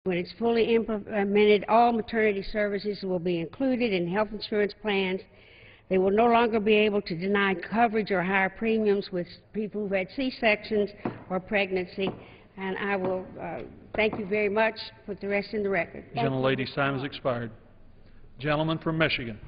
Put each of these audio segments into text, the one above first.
When it's fully implemented, all maternity services will be included in health insurance plans. They will no longer be able to deny coverage or higher premiums with people who've had C-sections or pregnancy. And I will thank you very much. Put the rest in the record. Gentlelady's time has expired. Gentleman from Michigan.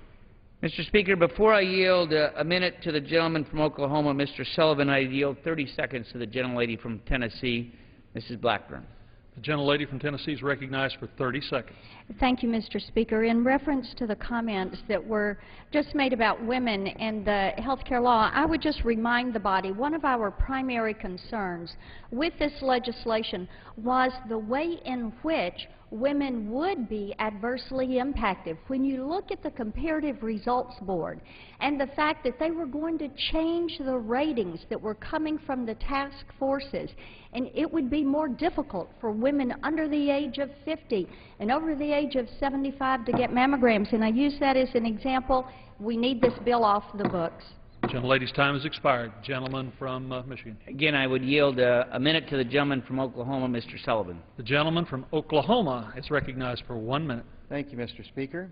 Mr. Speaker, before I yield a minute to the gentleman from Oklahoma, Mr. Sullivan, I yield 30 seconds to the gentlelady from Tennessee, Mrs. Blackburn. The gentlelady from Tennessee is recognized for 30 seconds. Thank you, Mr. Speaker. In reference to the comments that were just made about women and the health care law, I would just remind the body one of our primary concerns with this legislation was the way in which women would be adversely impacted. When you look at the Comparative Results Board and the fact that they were going to change the ratings that were coming from the task forces, and it would be more difficult for women under the age of 50 and over the age of 75 to get mammograms. And I use that as an example. We need this bill off the books. Gentlelady's time has expired. Gentleman from Michigan. Again, I would yield a minute to the gentleman from Oklahoma, Mr. Sullivan. The gentleman from Oklahoma is recognized for 1 minute. Thank you, Mr. Speaker.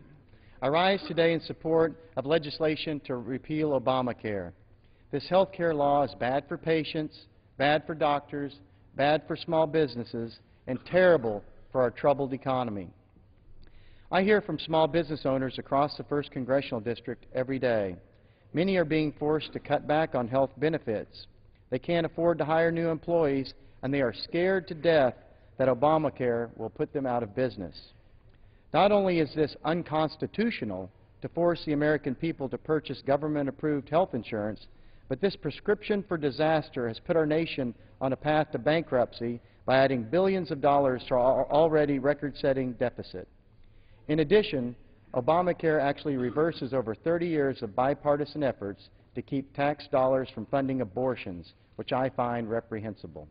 I rise today in support of legislation to repeal Obamacare. This health care law is bad for patients, bad for doctors, bad for small businesses, and terrible for our troubled economy. I hear from small business owners across the 1st Congressional District every day. Many are being forced to cut back on health benefits. They can't afford to hire new employees, and they are scared to death that Obamacare will put them out of business. Not only is this unconstitutional to force the American people to purchase government-approved health insurance, but this prescription for disaster has put our nation on a path to bankruptcy by adding billions of dollars to our already record-setting deficit. In addition, Obamacare actually reverses over 30 years of bipartisan efforts to keep tax dollars from funding abortions, which I find reprehensible.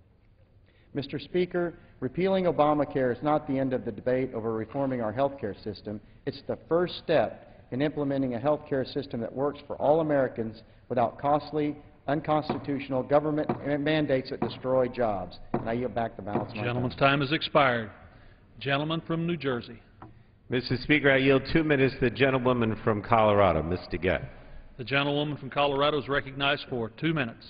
Mr. Speaker, repealing Obamacare is not the end of the debate over reforming our health care system. It's the first step in implementing a health care system that works for all Americans without costly, unconstitutional government mandates that destroy jobs. And I yield back the balance of my time. Gentleman's time has expired. Gentleman from New Jersey. Mr. Speaker, I yield 2 minutes to the gentlewoman from Colorado, Ms. DeGette. The gentlewoman from Colorado is recognized for 2 minutes.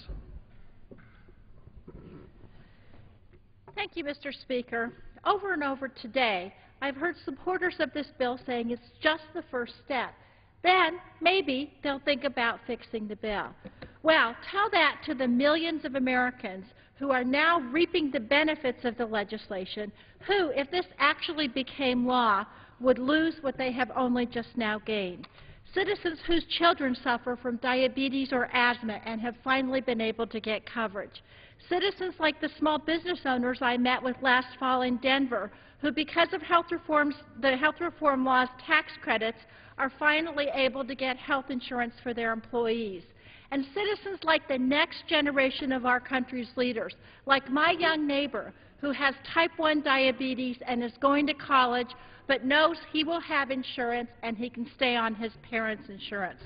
Thank you, Mr. Speaker. Over and over today, I've heard supporters of this bill saying it's just the first step. Then, maybe, they'll think about fixing the bill. Well, tell that to the millions of Americans who are now reaping the benefits of the legislation, who, if this actually became law, would lose what they have only just now gained. Citizens whose children suffer from diabetes or asthma and have finally been able to get coverage. Citizens like the small business owners I met with last fall in Denver, who because of the health reform law's tax credits are finally able to get health insurance for their employees. And citizens like the next generation of our country's leaders, like my young neighbor who has type 1 diabetes and is going to college but knows he will have insurance and he can stay on his parents' insurance.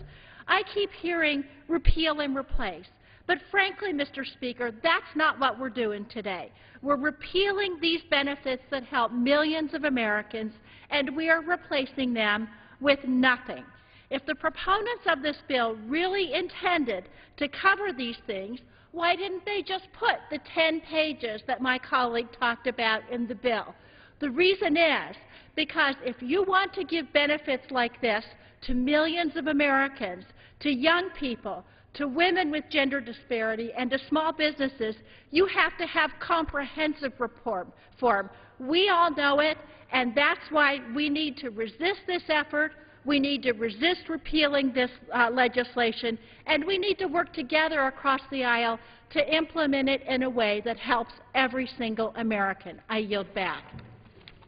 I keep hearing repeal and replace. But frankly, Mr. Speaker, that's not what we're doing today. We're repealing these benefits that help millions of Americans, and we are replacing them with nothing. If the proponents of this bill really intended to cover these things, why didn't they just put the 10 pages that my colleague talked about in the bill? The reason is because if you want to give benefits like this to millions of Americans, to young people, to women with gender disparity, and to small businesses, you have to have comprehensive reform. We all know it, and that's why we need to resist this effort. We need to resist repealing this legislation, and we need to work together across the aisle to implement it in a way that helps every single American. I yield back.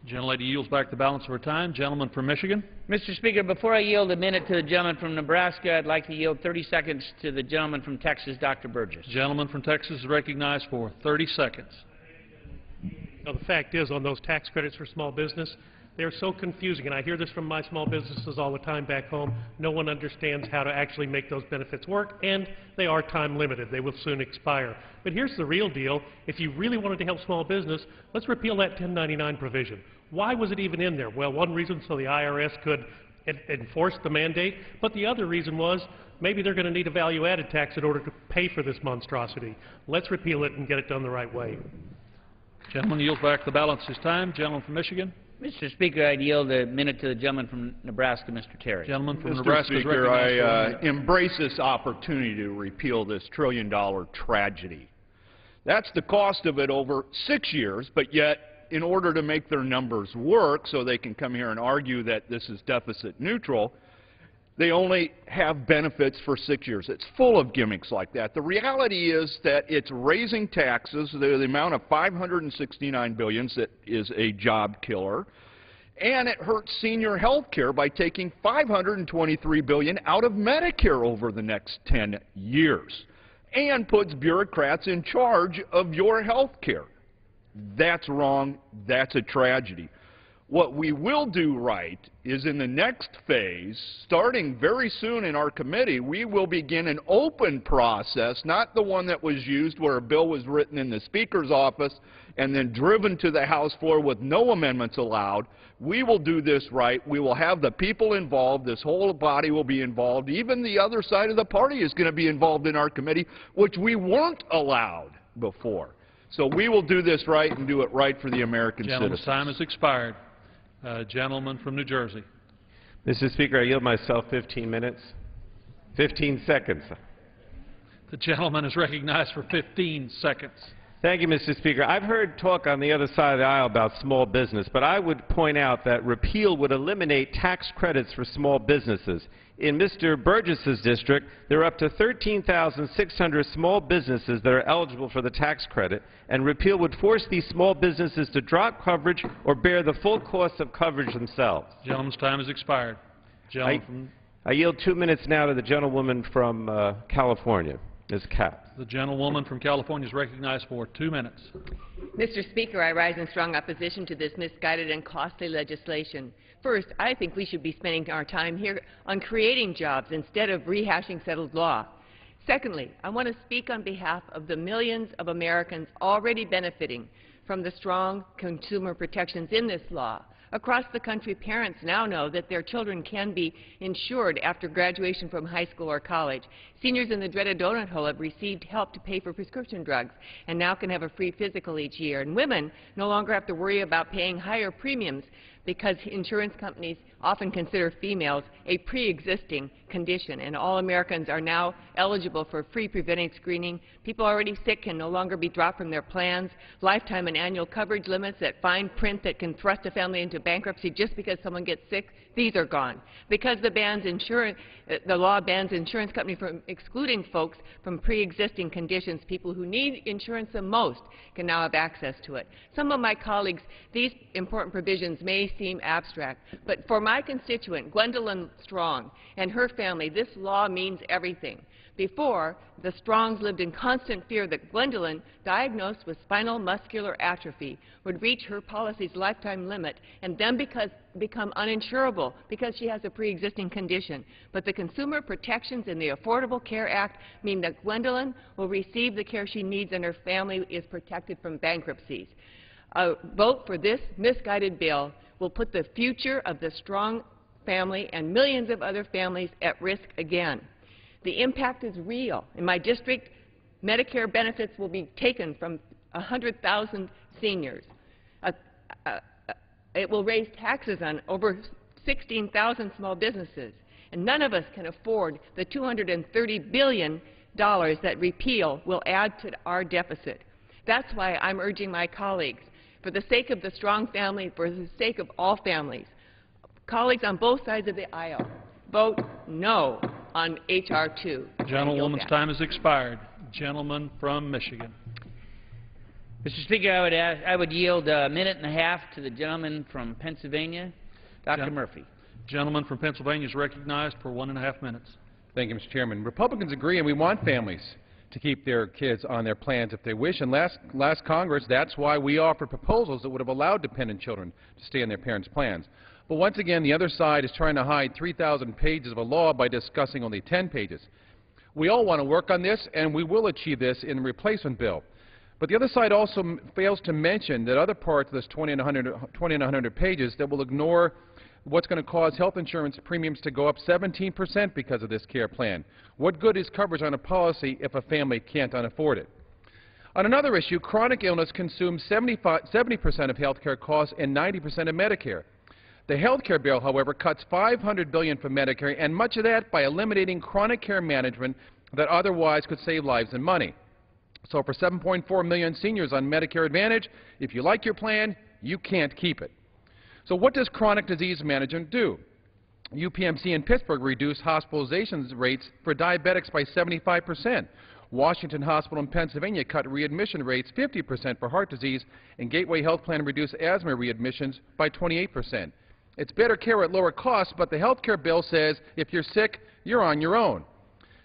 Gentlelady yields back the balance of her time. Gentleman from Michigan. Mr. Speaker, before I yield a minute to the gentleman from Nebraska, I'd like to yield 30 seconds to the gentleman from Texas, Dr. Burgess. Gentleman from Texas is recognized for 30 seconds. Now, the fact is, on those tax credits for small business, they're so confusing, and I hear this from my small businesses all the time back home. No one understands how to actually make those benefits work, and they are time limited. They will soon expire. But here's the real deal. If you really wanted to help small business, let's repeal that 1099 provision. Why was it even in there? Well, one reason so the IRS could enforce the mandate, but the other reason was maybe they're going to need a value-added tax in order to pay for this monstrosity. Let's repeal it and get it done the right way. Gentleman yields back the balance of his time. Gentleman from Michigan. Mr. Speaker, I'd yield a minute to the gentleman from Nebraska, Mr. Terry. Gentleman from Mr. Nebraska is Speaker, recognized for 1 I minute. embrace this opportunity to repeal this trillion-dollar tragedy. That's the cost of it over 6 years, but yet, in order to make their numbers work so they can come here and argue that this is deficit neutral, they only have benefits for 6 years. It's full of gimmicks like that. The reality is that it's raising taxes, the amount of $569 billion that is a job killer, and it hurts senior health care by taking $523 billion out of Medicare over the next 10 years, and puts bureaucrats in charge of your health care. That's wrong. That's a tragedy. What we will do right is in the next phase, starting very soon in our committee, we will begin an open process, not the one that was used where a bill was written in the Speaker's office and then driven to the House floor with no amendments allowed. We will do this right. We will have the people involved. This whole body will be involved. Even the other side of the party is going to be involved in our committee, which we weren't allowed before. So we will do this right and do it right for the American Gentleman's citizens. time has expired. Gentleman from New Jersey. Mr. Speaker, I yield myself 15 minutes. 15 seconds. The gentleman is recognized for 15 seconds. Thank you, Mr. Speaker. I've heard talk on the other side of the aisle about small business, but I would point out that repeal would eliminate tax credits for small businesses. In Mr. Burgess's district, there are up to 13,600 small businesses that are eligible for the tax credit, and repeal would force these small businesses to drop coverage or bear the full cost of coverage themselves. Gentleman's time has expired. Gentleman I yield 2 minutes now to the gentlewoman from California, Ms. Katz. The gentlewoman from California is recognized for 2 minutes. Mr. Speaker, I rise in strong opposition to this misguided and costly legislation. First, I think we should be spending our time here on creating jobs instead of rehashing settled law. Secondly, I want to speak on behalf of the millions of Americans already benefiting from the strong consumer protections in this law. Across the country, parents now know that their children can be insured after graduation from high school or college. Seniors in the dreaded donut hole have received help to pay for prescription drugs and now can have a free physical each year. And women no longer have to worry about paying higher premiums because insurance companies often consider females a pre-existing condition, and all Americans are now eligible for free preventive screening. People already sick can no longer be dropped from their plans. Lifetime and annual coverage limits, that fine print that can thrust a family into bankruptcy just because someone gets sick, these are gone. Because the law bans insurance companies from excluding folks from pre-existing conditions, people who need insurance the most can now have access to it. Some of my colleagues, these important provisions may seem abstract, but for my constituent, Gwendolyn Strong, and her family, this law means everything. Before, the Strongs lived in constant fear that Gwendolyn, diagnosed with spinal muscular atrophy, would reach her policy's lifetime limit and then become uninsurable because she has a pre-existing condition. But the consumer protections in the Affordable Care Act mean that Gwendolyn will receive the care she needs and her family is protected from bankruptcies. A vote for this misguided bill will put the future of the Strong family and millions of other families at risk again. The impact is real. In my district, Medicare benefits will be taken from 100,000 seniors. It will raise taxes on over 16,000 small businesses. And none of us can afford the $230 billion that repeal will add to our deficit. That's why I'm urging my colleagues, for the sake of the Strong family, for the sake of all families, colleagues on both sides of the aisle, vote no on H.R. 2. Gentlewoman's time has expired. Gentleman from Michigan. Mr. Speaker, I would yield a minute and a half to the gentleman from Pennsylvania, Dr. Murphy. Gentleman from Pennsylvania is recognized for 1.5 minutes. Thank you, Mr. Chairman. Republicans agree, and we want families to keep their kids on their plans if they wish. And last Congress, that's why we offered proposals that would have allowed dependent children to stay on their parents' plans. But once again, the other side is trying to hide 3,000 pages of a law by discussing only 10 pages. We all want to work on this, and we will achieve this in the replacement bill. But the other side also fails to mention that other parts of this 20 and 100 pages that will ignore what's going to cause health insurance premiums to go up 17% because of this care plan. What good is coverage on a policy if a family can't afford it? On another issue, chronic illness consumes 70% of health care costs and 90% of Medicare. The health care bill, however, cuts $500 billion from Medicare, and much of that by eliminating chronic care management that otherwise could save lives and money. So for 7.4 million seniors on Medicare Advantage, if you like your plan, you can't keep it. So what does chronic disease management do? UPMC in Pittsburgh reduced hospitalization rates for diabetics by 75%. Washington Hospital in Pennsylvania cut readmission rates 50% for heart disease, and Gateway Health Plan reduced asthma readmissions by 28%. It's better care at lower cost, but the health care bill says if you're sick, you're on your own.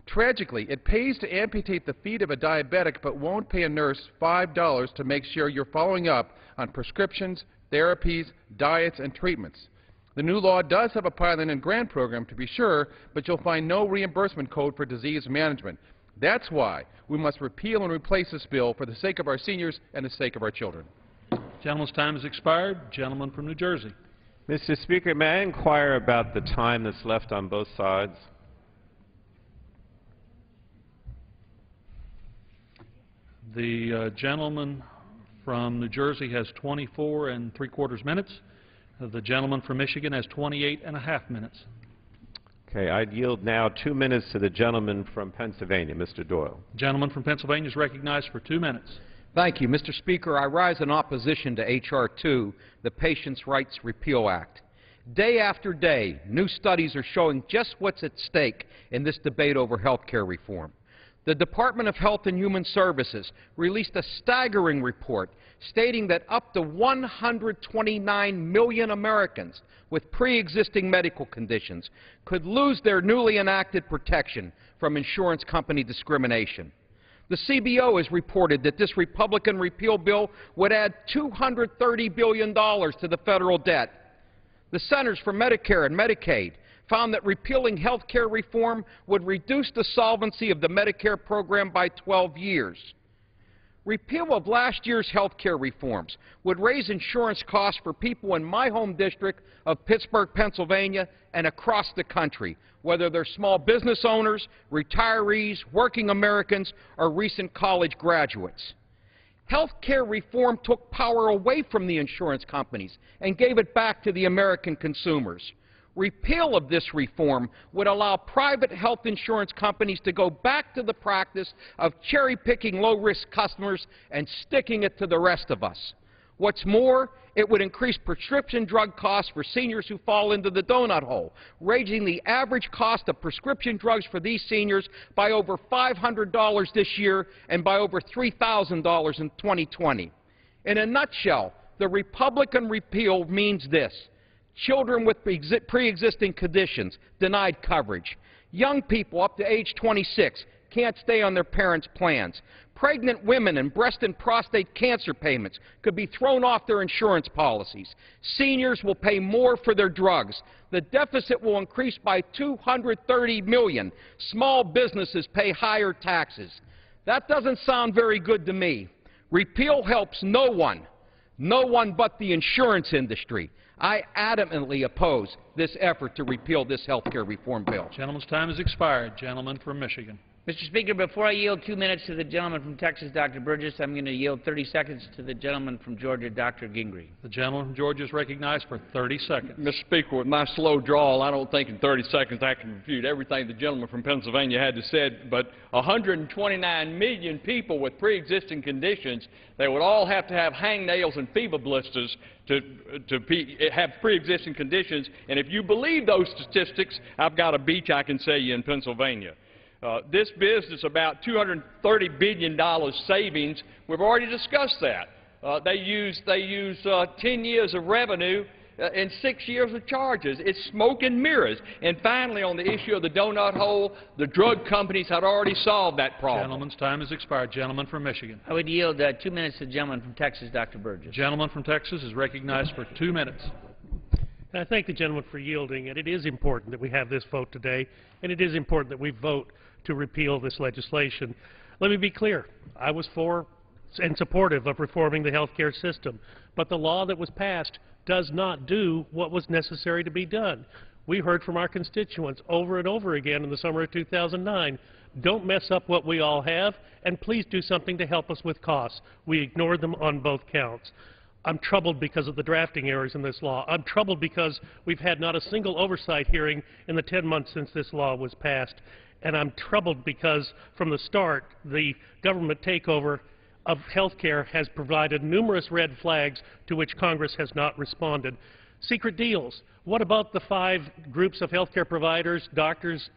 Tragically, it pays to amputate the feet of a diabetic but won't pay a nurse $5 to make sure you're following up on prescriptions, therapies, diets, and treatments. The new law does have a pilot and grant program, to be sure, but you'll find no reimbursement code for disease management. That's why we must repeal and replace this bill for the sake of our seniors and the sake of our children. Gentleman's time has expired. Gentleman from New Jersey. Mr. Speaker, may I inquire about the time that's left on both sides? The gentleman from New Jersey has 24 3/4 minutes. The gentleman from Michigan has 28.5 minutes. Okay, I'd yield now 2 minutes to the gentleman from Pennsylvania, Mr. Doyle. Gentleman from Pennsylvania is recognized for 2 minutes. Thank you, Mr. Speaker. I rise in opposition to H.R. 2, the Patients' Rights Repeal Act. Day after day, new studies are showing just what's at stake in this debate over health care reform. The Department of Health and Human Services released a staggering report stating that up to 129 million Americans with pre-existing medical conditions could lose their newly enacted protection from insurance company discrimination. The CBO has reported that this Republican repeal bill would add $230 billion to the federal debt. The Centers for Medicare and Medicaid found that repealing health care reform would reduce the solvency of the Medicare program by 12 years. Repeal of last year's health care reforms would raise insurance costs for people in my home district of Pittsburgh, Pennsylvania, and across the country, whether they're small business owners, retirees, working Americans, or recent college graduates. Health care reform took power away from the insurance companies and gave it back to the American consumers. Repeal of this reform would allow private health insurance companies to go back to the practice of cherry-picking low-risk customers and sticking it to the rest of us. What's more, it would increase prescription drug costs for seniors who fall into the donut hole, raising the average cost of prescription drugs for these seniors by over $500 this year and by over $3,000 in 2020. In a nutshell, the Republican repeal means this: children with pre-existing conditions denied coverage. Young people up to age 26 can't stay on their parents' plans. Pregnant women and breast and prostate cancer payments could be thrown off their insurance policies. Seniors will pay more for their drugs. The deficit will increase by $230 million. Small businesses pay higher taxes. That doesn't sound very good to me. Repeal helps no one but the insurance industry. I adamantly oppose this effort to repeal this health care reform bill. Gentleman's time has expired. Gentleman from Michigan. Mr. Speaker, before I yield 2 minutes to the gentleman from Texas, Dr. Burgess, I'm going to yield 30 seconds to the gentleman from Georgia, Dr. Gingrey. The gentleman from Georgia is recognized for 30 seconds. Mr. Speaker, with my slow drawl, I don't think in 30 seconds I can refute everything the gentleman from Pennsylvania had to say, but 129 million people with pre-existing conditions, they would all have to have hangnails and fever blisters to have pre-existing conditions, and if you believe those statistics, I've got a beach I can sell you in Pennsylvania. This business about $230 billion savings, we've already discussed that. They use 10 years of revenue and 6 years of charges. It's smoke and mirrors. And finally, on the issue of the donut hole, the drug companies had already solved that problem. Gentleman's time has expired. Gentleman from Michigan. I would yield 2 minutes to the gentleman from Texas, Dr. Burgess. Gentleman from Texas is recognized for 2 minutes. And I thank the gentleman for yielding, and it is important that we have this vote today, and it is important that we vote to repeal this legislation. Let me be clear. I was for and supportive of reforming the health care system. But the law that was passed does not do what was necessary to be done. We heard from our constituents over and over again in the summer of 2009, don't mess up what we all have, and please do something to help us with costs. We ignored them on both counts. I'm troubled because of the drafting errors in this law. I'm troubled because we've had not a single oversight hearing in the 10 months since this law was passed. And I'm troubled because from the start, the government takeover of health care has provided numerous red flags to which Congress has not responded. Secret deals. What about the 5 groups of health care providers, doctors,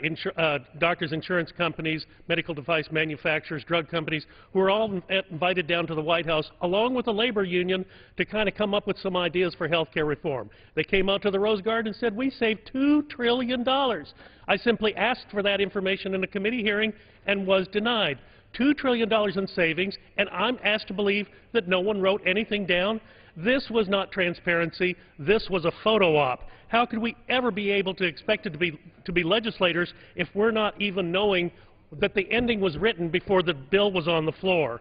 insurance companies, medical device manufacturers, drug companies, who are all invited down to the White House, along with the labor union, to kind of come up with some ideas for health care reform? They came out to the Rose Garden and said, we saved $2 trillion. I simply asked for that information in a committee hearing and was denied. $2 trillion in savings, and I'm asked to believe that no one wrote anything down. This was not transparency. This was a photo op. How could we ever be able to expect it to be legislators if we're not even knowing that the ending was written before the bill was on the floor?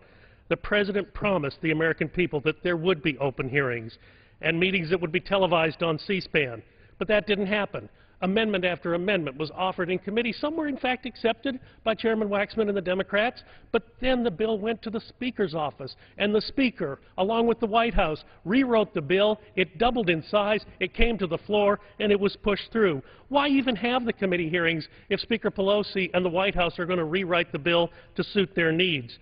The President promised the American people that there would be open hearings and meetings that would be televised on C-SPAN, but that didn't happen. Amendment after amendment was offered in committee. Some were, in fact, accepted by Chairman Waxman and the Democrats, but then the bill went to the Speaker's office, and the Speaker, along with the White House, rewrote the bill. It doubled in size, it came to the floor, and it was pushed through. Why even have the committee hearings if Speaker Pelosi and the White House are going to rewrite the bill to suit their needs?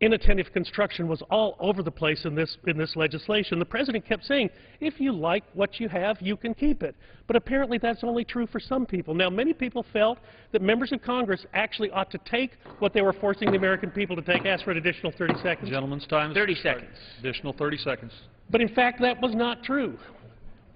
Inattentive construction was all over the place in this legislation. The President kept saying, if you like what you have, you can keep it. But apparently that's only true for some people. Now, many people felt that members of Congress actually ought to take what they were forcing the American people to take. Ask for an additional 30 seconds. Gentleman's time is 30 seconds. Additional 30 seconds. But in fact, that was not true.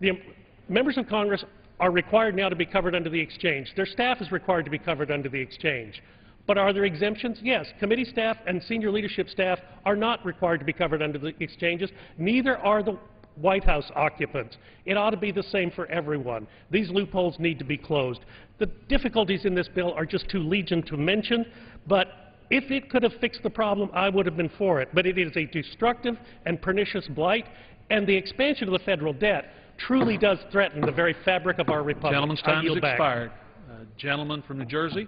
The members of Congress are required now to be covered under the exchange. Their staff is required to be covered under the exchange. But are there exemptions? Yes. Committee staff and senior leadership staff are not required to be covered under the exchanges. Neither are the White House occupants. It ought to be the same for everyone. These loopholes need to be closed. The difficulties in this bill are just too legion to mention, but if it could have fixed the problem, I would have been for it. But it is a destructive and pernicious blight, and the expansion of the federal debt truly does threaten the very fabric of our republic. Gentleman's time has expired. Gentleman from New Jersey.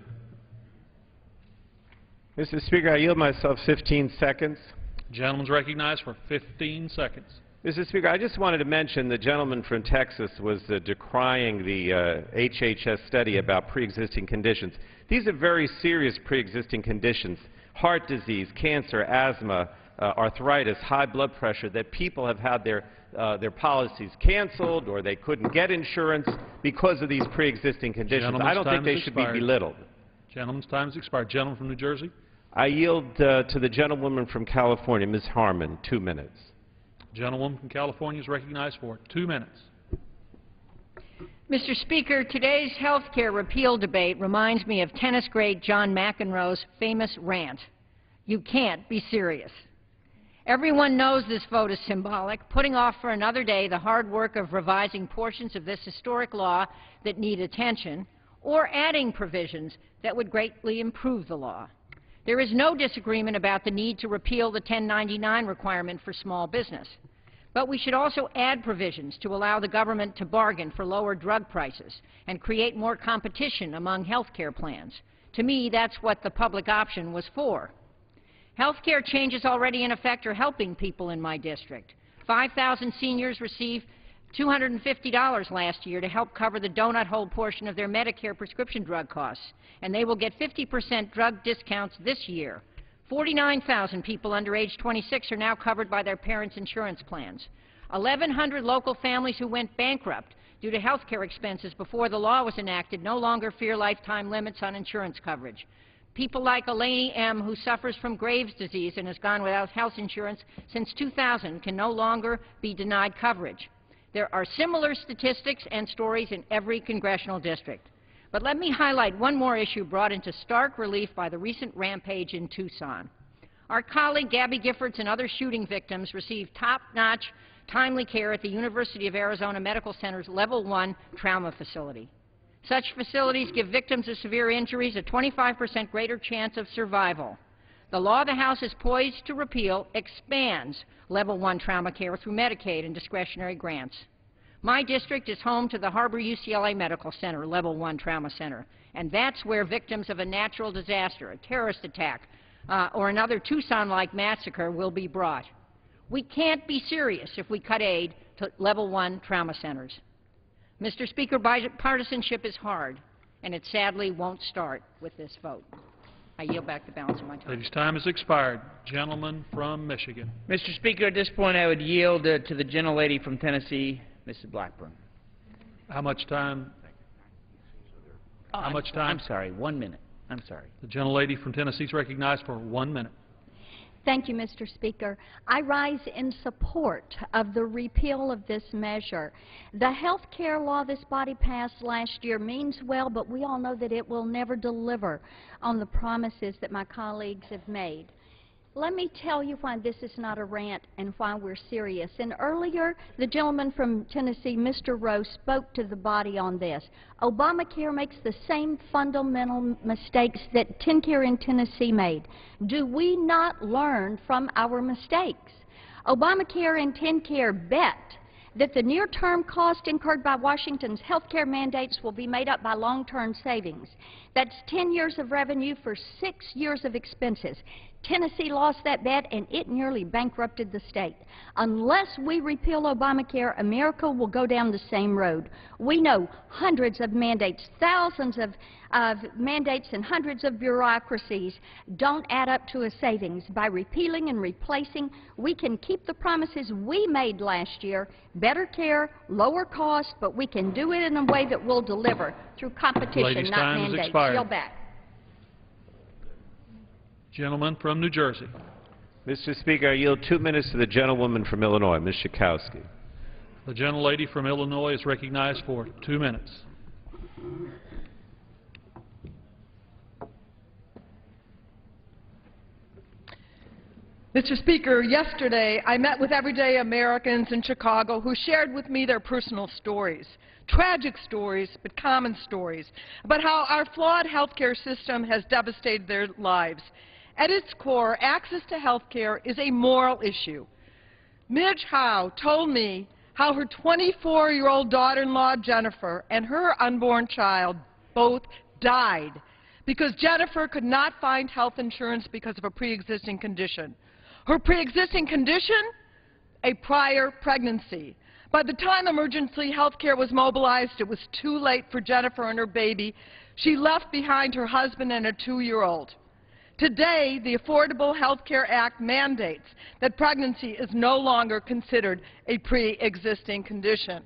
Mr. Speaker, I yield myself 15 seconds. Gentleman's recognized for 15 seconds. Mr. Speaker, I just wanted to mention the gentleman from Texas was decrying the HHS study about pre-existing conditions. These are very serious pre-existing conditions: heart disease, cancer, asthma, arthritis, high blood pressure, that people have had their policies canceled or they couldn't get insurance because of these pre-existing conditions. I don't think they should be belittled. Gentleman's time has expired. Gentleman from New Jersey. I yield to the gentlewoman from California, Ms. Harmon, 2 minutes. Gentlewoman from California is recognized for 2 minutes. Mr. Speaker, today's health care repeal debate reminds me of tennis great John McEnroe's famous rant, "You can't be serious." Everyone knows this vote is symbolic, putting off for another day the hard work of revising portions of this historic law that need attention, or adding provisions that would greatly improve the law. There is no disagreement about the need to repeal the 1099 requirement for small business. But we should also add provisions to allow the government to bargain for lower drug prices and create more competition among health care plans. To me, that's what the public option was for. Health care changes already in effect are helping people in my district. 5,000 seniors received $250 last year to help cover the donut hole portion of their Medicare prescription drug costs, and they will get 50% drug discounts this year. 49,000 people under age 26 are now covered by their parents' insurance plans. 1,100 local families who went bankrupt due to health care expenses before the law was enacted no longer fear lifetime limits on insurance coverage. People like Elaine M., who suffers from Graves' disease and has gone without health insurance since 2000, can no longer be denied coverage. There are similar statistics and stories in every congressional district. But let me highlight one more issue brought into stark relief by the recent rampage in Tucson. Our colleague Gabby Giffords and other shooting victims received top-notch, timely care at the University of Arizona Medical Center's Level 1 trauma facility. Such facilities give victims of severe injuries a 25% greater chance of survival. The law the House is poised to repeal expands Level 1 trauma care through Medicaid and discretionary grants. My district is home to the Harbor UCLA Medical Center, Level 1 Trauma Center, and that's where victims of a natural disaster, a terrorist attack, or another Tucson-like massacre will be brought. We can't be serious if we cut aid to Level 1 trauma centers. Mr. Speaker, bipartisanship is hard, and it sadly won't start with this vote. I yield back the balance of my time. Lady's time has expired. Gentleman from Michigan. Mr. Speaker, at this point I would yield to the gentlelady from Tennessee, Mrs. Blackburn. How much time? How much time? I'm sorry, 1 minute. I'm sorry. The gentlelady from Tennessee is recognized for 1 minute. Thank you, Mr. Speaker. I rise in support of the repeal of this measure. The health care law this body passed last year means well, but we all know that it will never deliver on the promises that my colleagues have made. Let me tell you why this is not a rant and why we're serious. And earlier, the gentleman from Tennessee, Mr. Rowe, spoke to the body on this. Obamacare makes the same fundamental mistakes that TennCare in Tennessee made. Do we not learn from our mistakes? Obamacare and TennCare bet that the near-term cost incurred by Washington's health care mandates will be made up by long-term savings. That's 10 years of revenue for 6 years of expenses. Tennessee lost that bet, and it nearly bankrupted the state. Unless we repeal Obamacare, America will go down the same road. We know hundreds of mandates, thousands of mandates and hundreds of bureaucracies don't add up to a savings. By repealing and replacing, we can keep the promises we made last year, better care, lower cost, but we can do it in a way that will deliver through competition, not mandates. Yield back. Gentleman from New Jersey. Mr. Speaker, I yield 2 minutes to the gentlewoman from Illinois, Ms. Schakowsky. The gentlelady from Illinois is recognized for 2 minutes. Mr. Speaker, yesterday I met with everyday Americans in Chicago who shared with me their personal stories, tragic stories, but common stories, about how our flawed health care system has devastated their lives. At its core, access to health care is a moral issue. Midge Howe told me how her 24-year-old daughter-in-law, Jennifer, and her unborn child both died because Jennifer could not find health insurance because of a pre-existing condition. Her pre-existing condition? A prior pregnancy. By the time emergency health care was mobilized, it was too late for Jennifer and her baby. She left behind her husband and a 2-year-old. Today, the Affordable Health Care Act mandates that pregnancy is no longer considered a pre-existing condition.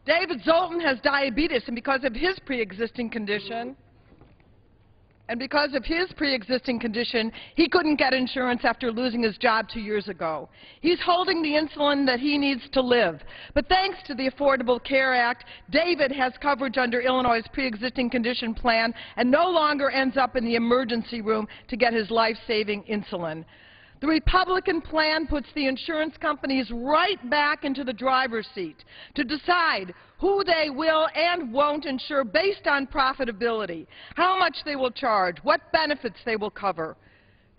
David Zoltan has diabetes, and because of his pre-existing condition, he couldn't get insurance after losing his job 2 years ago. He's holding the insulin that he needs to live. But thanks to the Affordable Care Act, David has coverage under Illinois' pre-existing condition plan and no longer ends up in the emergency room to get his life-saving insulin. The Republican plan puts the insurance companies right back into the driver's seat to decide who they will and won't insure based on profitability, how much they will charge, what benefits they will cover.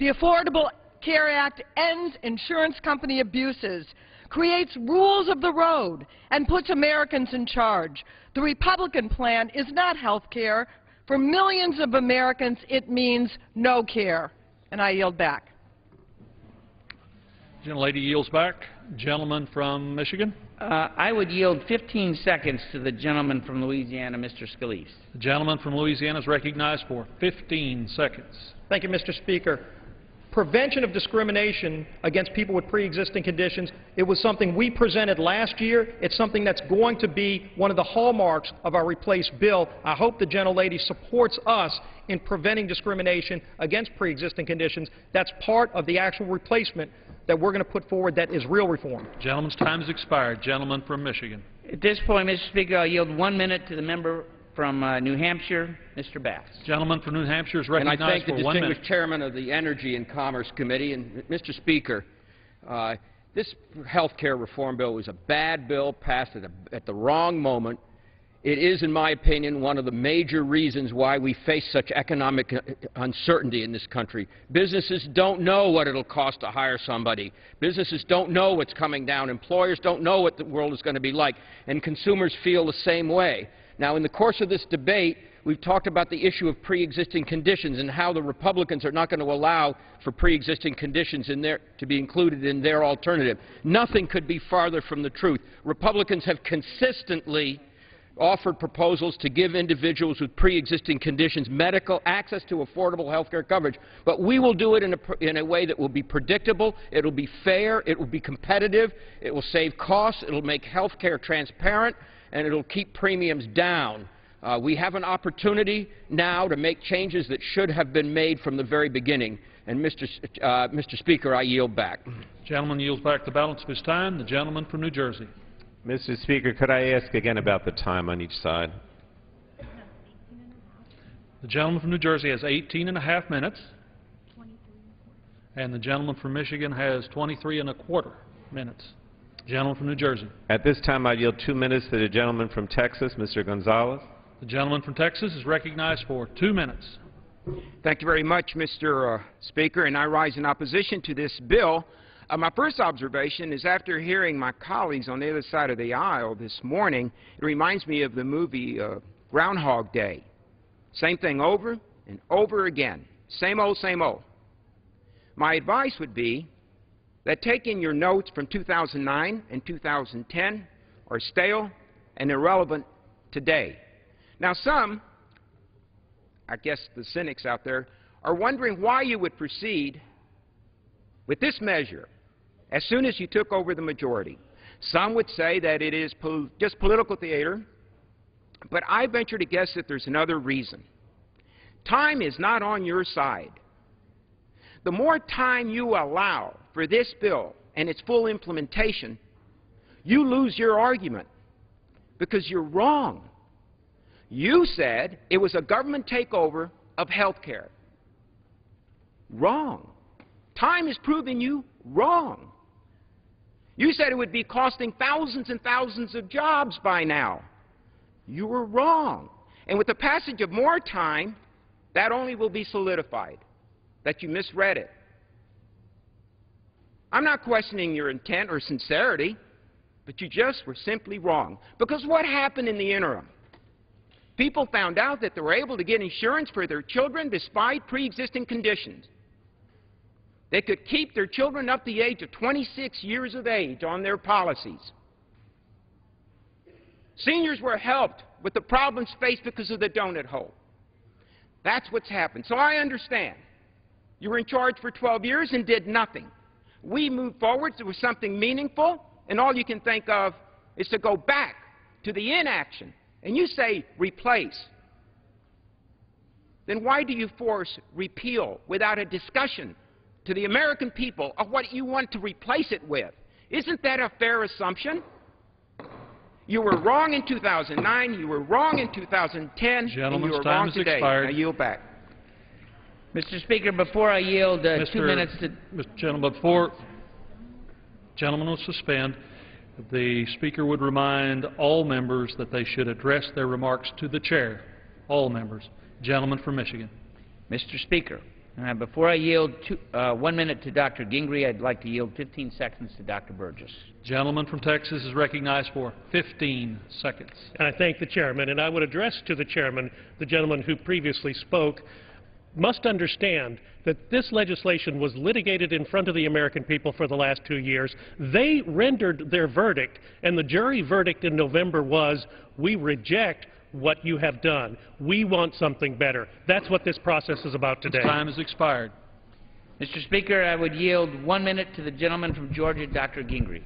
The Affordable Care Act ends insurance company abuses, creates rules of the road, and puts Americans in charge. The Republican plan is not health care. For millions of Americans, it means no care. And I yield back. Gentlelady yields back. Gentleman from Michigan. I would yield 15 seconds to the gentleman from Louisiana, Mr. Scalise. The gentleman from Louisiana is recognized for 15 seconds. Thank you, Mr. Speaker. Prevention of discrimination against people with pre-existing conditions, it was something we presented last year. It's something that's going to be one of the hallmarks of our replace bill. I hope the gentlelady supports us in preventing discrimination against pre-existing conditions. That's part of the actual replacement that we're going to put forward that is real reform. Gentleman's time has expired. Gentleman from Michigan. At this point, Mr. Speaker, I'll yield 1 minute to the member from New Hampshire, Mr. Bass. Gentleman from New Hampshire is recognized for 1 minute. And I thank the distinguished chairman of the Energy and Commerce Committee. And Mr. Speaker, this health care reform bill was a bad bill passed at the wrong moment. It is, in my opinion, one of the major reasons why we face such economic uncertainty in this country. Businesses don't know what it'll cost to hire somebody. Businesses don't know what's coming down. Employers don't know what the world is going to be like. And consumers feel the same way. Now, in the course of this debate, we've talked about the issue of pre-existing conditions and how the Republicans are not going to allow for pre-existing conditions to be included in their alternative. Nothing could be farther from the truth. Republicans have consistently offered proposals to give individuals with pre-existing conditions medical access to affordable health care coverage, but we will do it in a way that will be predictable, it will be fair, it will be competitive, it will save costs, it will make health care transparent, and it will keep premiums down. We have an opportunity now to make changes that should have been made from the very beginning. And Mr. Speaker, I yield back. The gentleman yields back the balance of his time. The gentleman from New Jersey. Mr. Speaker, could I ask again about the time on each side? The gentleman from New Jersey has 18.5 minutes. And the gentleman from Michigan has 23.25 minutes. Gentleman from New Jersey. At this time, I yield 2 minutes to the gentleman from Texas, Mr. Gonzalez. The gentleman from Texas is recognized for 2 minutes. Thank you very much, Mr. Speaker, and I rise in opposition to this bill. My first observation is after hearing my colleagues on the other side of the aisle this morning, it reminds me of the movie Groundhog Day. Same thing over and over again. Same old, same old. My advice would be that taking your notes from 2009 and 2010 are stale and irrelevant today. Now some, I guess the cynics out there, are wondering why you would proceed with this measure as soon as you took over the majority. Some would say that it is just political theater, but I venture to guess that there's another reason. Time is not on your side. The more time you allow for this bill and its full implementation, you lose your argument because you're wrong. You said it was a government takeover of health care. Wrong. Time is proving you wrong. You said it would be costing thousands and thousands of jobs by now. You were wrong. And with the passage of more time, that only will be solidified, that you misread it. I'm not questioning your intent or sincerity, but you just were simply wrong. Because what happened in the interim? People found out that they were able to get insurance for their children despite pre-existing conditions. They could keep their children up to the age of 26 years of age on their policies. Seniors were helped with the problems faced because of the donut hole. That's what's happened. So I understand. You were in charge for 12 years and did nothing. We moved forward with something meaningful, and all you can think of is to go back to the inaction. And you say replace. Then why do you force repeal without a discussion to the American people of what you want to replace it with? Isn't that a fair assumption? You were wrong in 2009, you were wrong in 2010, and you were wrong today. Expired. I yield back. Mr. Speaker, before I yield 2 minutes to... Mr. Gentleman, before gentleman will suspend, the Speaker would remind all members that they should address their remarks to the Chair. All members. Gentleman from Michigan. Mr. Speaker, before I yield 1 minute to Dr. Gingrey, I'd like to yield 15 seconds to Dr. Burgess. Gentleman from Texas is recognized for 15 seconds. And I thank the chairman, and I would address to the chairman, the gentleman who previously spoke, must understand that this legislation was litigated in front of the American people for the last 2 years. They rendered their verdict, and the jury verdict in November was, we reject what you have done. We want something better. That's what this process is about today. His time has expired. Mr. Speaker, I would yield 1 minute to the gentleman from Georgia, Dr. Gingrey.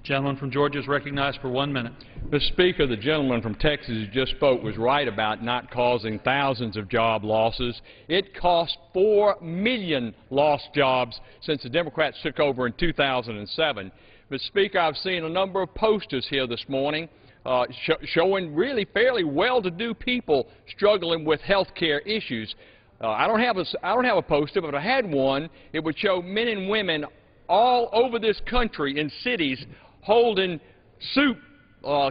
Gentleman from Georgia is recognized for 1 minute. Mr. Speaker, the gentleman from Texas who just spoke was right about not causing thousands of job losses. It cost 4 million lost jobs since the Democrats took over in 2007. Mr. Speaker, I've seen a number of posters here this morning showing really fairly well-to-do people struggling with health care issues. I don't have a poster, but if I had one, it would show men and women all over this country in cities holding soup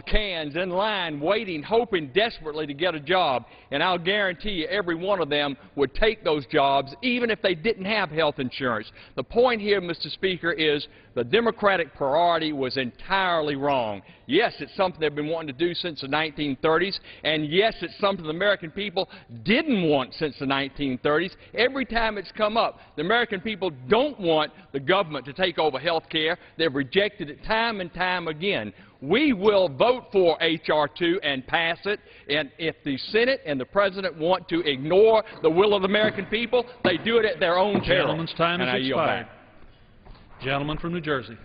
cans in line, waiting, hoping desperately to get a job. And I'll guarantee you every one of them would take those jobs, even if they didn't have health insurance. The point here, Mr. Speaker, is the Democratic priority was entirely wrong. Yes, it's something they've been wanting to do since the 1930s, and yes, it's something the American people didn't want since the 1930s. Every time it's come up, the American people don't want the government to take over health care. They've rejected it time and time again. We will vote for H.R. 2 and pass it, and if the Senate and the President want to ignore the will of the American people, they do it at their own peril. Gentleman's time has expired. Gentleman from New Jersey.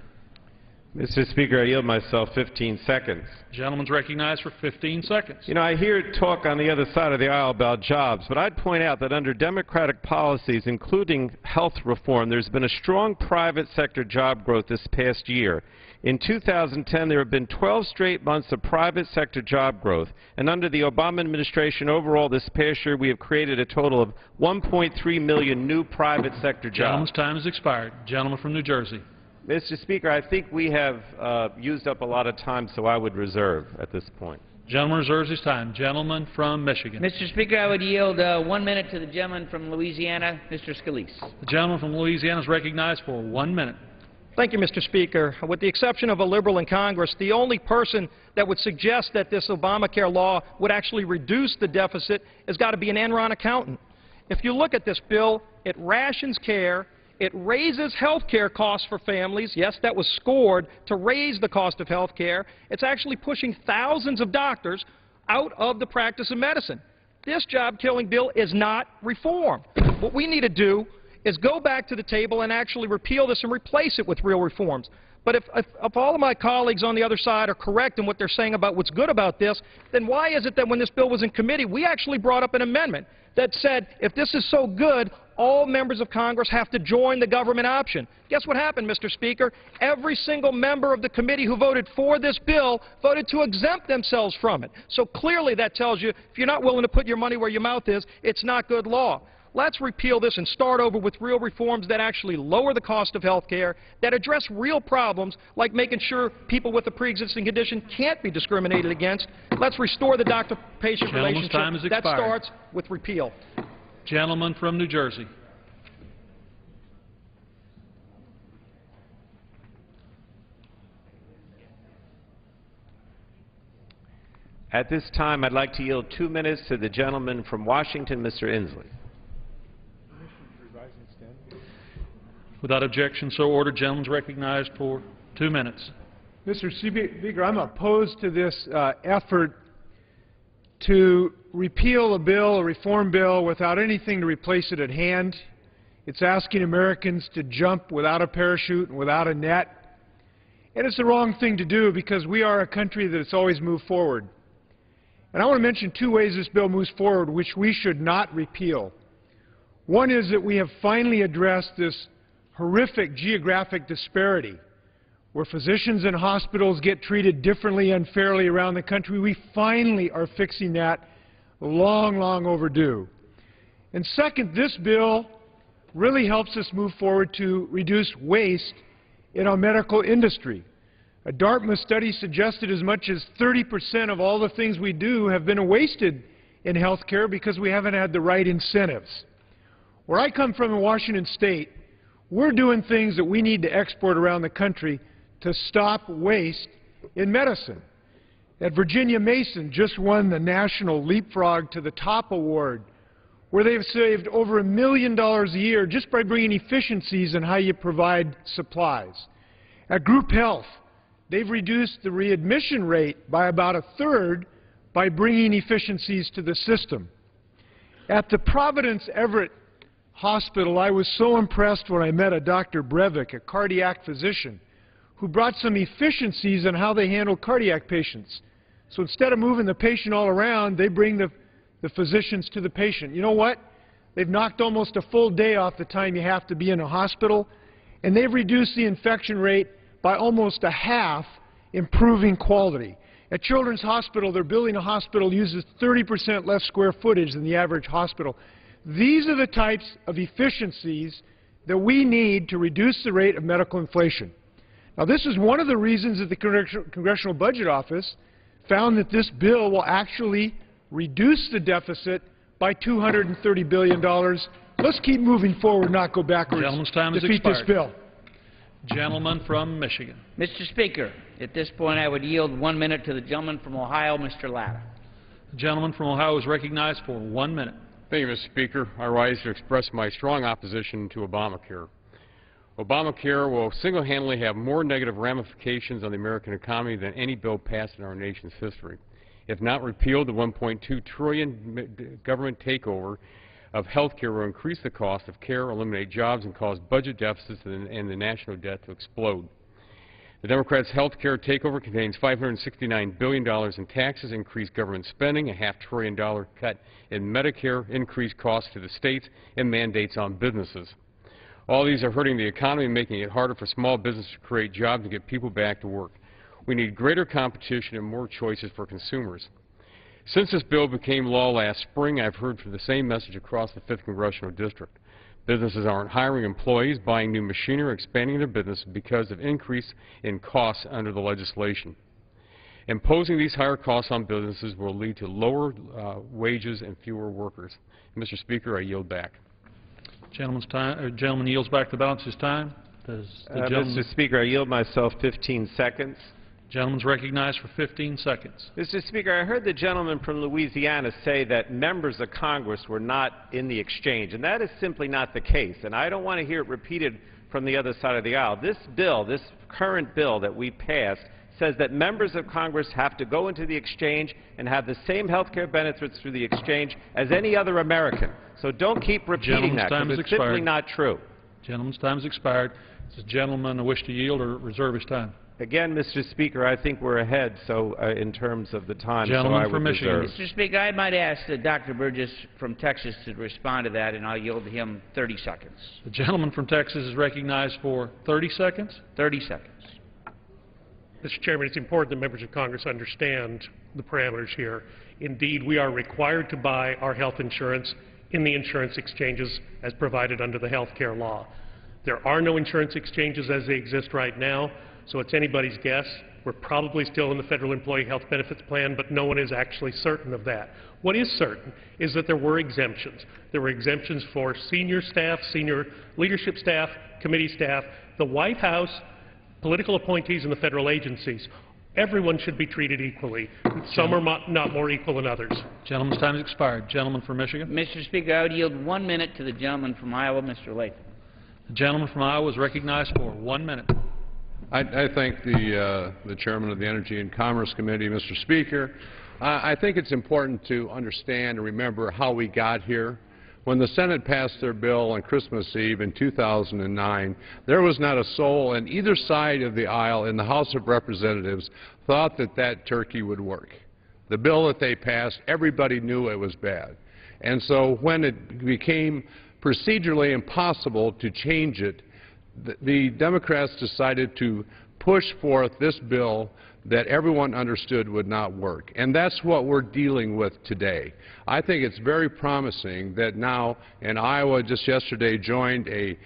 Mr. Speaker, I yield myself 15 seconds. Gentleman's recognized for 15 seconds. You know, I hear talk on the other side of the aisle about jobs, but I'd point out that under Democratic policies, including health reform, there's been a strong private sector job growth this past year. In 2010, there have been 12 straight months of private sector job growth, and under the Obama administration overall this past year, we have created a total of 1.3 million new private sector jobs. Gentleman's time has expired. Gentleman from New Jersey. Mr. Speaker, I think we have used up a lot of time, so I would reserve at this point. Gentleman reserves his time. Gentleman from Michigan. Mr. Speaker, I would yield 1 minute to the gentleman from Louisiana, Mr. Scalise. The gentleman from Louisiana is recognized for 1 minute. Thank you, Mr. Speaker. With the exception of a liberal in Congress, the only person that would suggest that this Obamacare law would actually reduce the deficit has got to be an Enron accountant. If you look at this bill, it rations care. It raises health care costs for families. Yes, that was scored to raise the cost of health care. It's actually pushing thousands of doctors out of the practice of medicine. This job-killing bill is not reform. What we need to do is go back to the table and actually repeal this and replace it with real reforms. But if all of my colleagues on the other side are correct in what they're saying about what's good about this, then why is it that when this bill was in committee, we actually brought up an amendment that said, if this is so good, all members of Congress have to join the government option? Guess what happened, Mr. Speaker? Every single member of the committee who voted for this bill voted to exempt themselves from it. So clearly that tells you, if you're not willing to put your money where your mouth is, it's not good law. Let's repeal this and start over with real reforms that actually lower the cost of health care, that address real problems like making sure people with a pre-existing condition can't be discriminated against. Let's restore the doctor-patient relationship. Time has expired. That starts with repeal. Gentleman from New Jersey. At this time, I'd like to yield 2 minutes to the gentleman from Washington, Mr. Inslee. Without objection, so ordered. Gentleman's recognized for 2 minutes. Mr. Speaker, I'm opposed to this effort to repeal a bill, a reform bill, without anything to replace it at hand. It's asking Americans to jump without a parachute and without a net. And it's the wrong thing to do because we are a country that's always moved forward. And I want to mention 2 ways this bill moves forward which we should not repeal. One is that we have finally addressed this horrific geographic disparity where physicians and hospitals get treated differently unfairly around the country. We finally are fixing that, long, long overdue. And second, this bill really helps us move forward to reduce waste in our medical industry. A Dartmouth study suggested as much as 30% of all the things we do have been wasted in health care because we haven't had the right incentives. Where I come from in Washington State, we're doing things that we need to export around the country to stop waste in medicine. At Virginia Mason just won the National Leapfrog to the Top Award, where they've saved over $1 million a year just by bringing efficiencies in how you provide supplies. At Group Health, they've reduced the readmission rate by about 1/3 by bringing efficiencies to the system. At the Providence Everett Hospital, I was so impressed when I met a Dr. Breivik, a cardiac physician, who brought some efficiencies in how they handle cardiac patients. So instead of moving the patient all around, they bring the physicians to the patient. You know what? They've knocked almost a full day off the time you have to be in a hospital, and they've reduced the infection rate by almost 1/2, improving quality. At Children's Hospital, they're building a hospital that uses 30% less square footage than the average hospital. These are the types of efficiencies that we need to reduce the rate of medical inflation. Now, this is one of the reasons that the Congressional Budget Office found that this bill will actually reduce the deficit by $230 billion. Let's keep moving forward, not go backwards. Gentleman's time has Defeat expired. this bill. Gentleman from Michigan. Mr. Speaker, at this point I would yield 1 minute to the gentleman from Ohio, Mr. Latta. The gentleman from Ohio is recognized for 1 minute. Thank you, Mr. Speaker. I rise to express my strong opposition to Obamacare. Obamacare will single-handedly have more negative ramifications on the American economy than any bill passed in our nation's history. If not repealed, the $1.2 trillion government takeover of health care will increase the cost of care, eliminate jobs, and cause budget deficits and the national debt to explode. The Democrats' health care takeover contains $569 billion in taxes, increased government spending, a $500 billion cut in Medicare, increased costs to the states, and mandates on businesses. All these are hurting the economy and making it harder for small businesses to create jobs and get people back to work. We need greater competition and more choices for consumers. Since this bill became law last spring, I've heard the same message across the 5th Congressional District. Businesses aren't hiring employees, buying new machinery, or expanding their business because of increase in costs under the legislation. Imposing these higher costs on businesses will lead to lower wages and fewer workers. Mr. Speaker, I yield back. Gentleman yields back the balance of his time. Mr. Speaker, I yield myself 15 seconds. Gentleman's recognized for 15 seconds. Mr. Speaker, I heard the gentleman from Louisiana say that members of Congress were not in the exchange, and that is simply not the case. And I don't want to hear it repeated from the other side of the aisle. This bill, this current bill that we passed, says that members of Congress have to go into the exchange and have the same health care benefits through the exchange as any other American. So don't keep repeating that, because it's simply not true. Gentleman's time has expired. Does the gentleman wish to yield or reserve his time? Again, Mr. Speaker, I think we're ahead in terms of the time, gentleman so I would from Michigan. reserve. Mr. Speaker, I might ask Dr. Burgess from Texas to respond to that, and I'll yield to him 30 seconds. The gentleman from Texas is recognized for 30 seconds. 30 seconds. Mr. Chairman, it's important that members of Congress understand the parameters here. Indeed, we are required to buy our health insurance in the insurance exchanges as provided under the health care law. There are no insurance exchanges as they exist right now, so it's anybody's guess. We're probably still in the Federal Employee Health Benefits Plan, but no one is actually certain of that. What is certain is that there were exemptions. There were exemptions for senior staff, senior leadership staff, committee staff, the White House, political appointees, and the federal agencies. Everyone should be treated equally. Some are not more equal than others. Gentleman's time has expired. Gentleman from Michigan. Mr. Speaker, I would yield 1 minute to the gentleman from Iowa, Mr. Latham. The gentleman from Iowa is recognized for 1 minute. I thank the chairman of the Energy and Commerce Committee, Mr. Speaker. I think it's important to understand and remember how we got here. When the Senate passed their bill on Christmas Eve in 2009, there was not a soul on either side of the aisle in the House of Representatives thought that that turkey would work. The bill that they passed, everybody knew it was bad. And so when it became procedurally impossible to change it, the Democrats decided to push forth this bill that everyone understood would not work. And that's what we're dealing with today. I think it's very promising that now in Iowa just yesterday joined a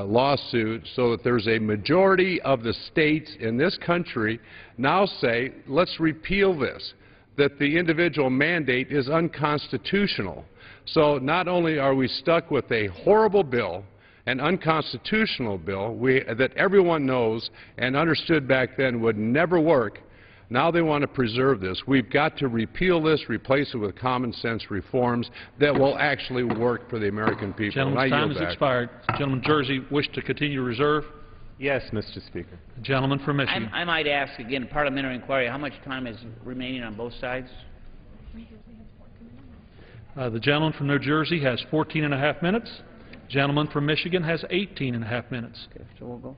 lawsuit so that there's a majority of the states in this country now say, let's repeal this, that the individual mandate is unconstitutional. So not only are we stuck with a horrible bill, an unconstitutional bill that everyone knows and understood back then would never work, now they want to preserve this. We've got to repeal this, replace it with common sense reforms that will actually work for the American people. Gentleman's time has expired. Gentleman from Jersey wish to continue to reserve? Yes, Mr. Speaker. Gentleman from Michigan. I might ask again, parliamentary inquiry, how much time is remaining on both sides? The gentleman from New Jersey has 14.5 minutes. Gentleman from Michigan has 18.5 minutes. Okay, so we'll go.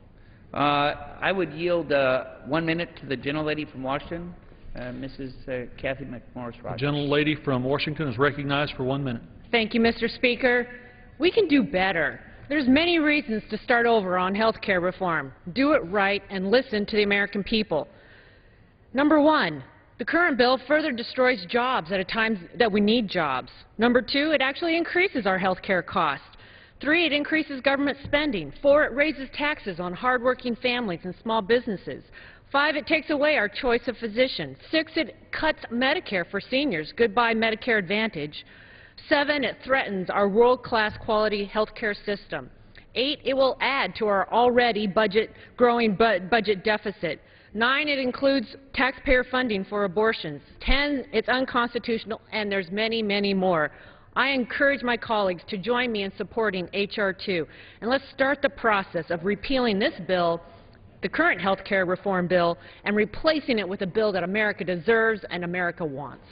I would yield 1 minute to the gentlelady from Washington, Mrs. Kathy McMorris-Rogers. The gentlelady from Washington is recognized for 1 minute. Thank you, Mr. Speaker. We can do better. There's many reasons to start over on health care reform. Do it right and listen to the American people. Number one, the current bill further destroys jobs at a time that we need jobs. Number two, it actually increases our health care costs. 3, it increases government spending. 4, it raises taxes on hardworking families and small businesses. 5, it takes away our choice of physician. 6, it cuts Medicare for seniors. Goodbye Medicare Advantage. 7, it threatens our world-class quality health care system. 8, it will add to our already growing budget deficit. 9, it includes taxpayer funding for abortions. 10, it's unconstitutional, and there's many, many more. I encourage my colleagues to join me in supporting H.R. 2, and let's start the process of repealing this bill, the current health care reform bill, and replacing it with a bill that America deserves and America wants.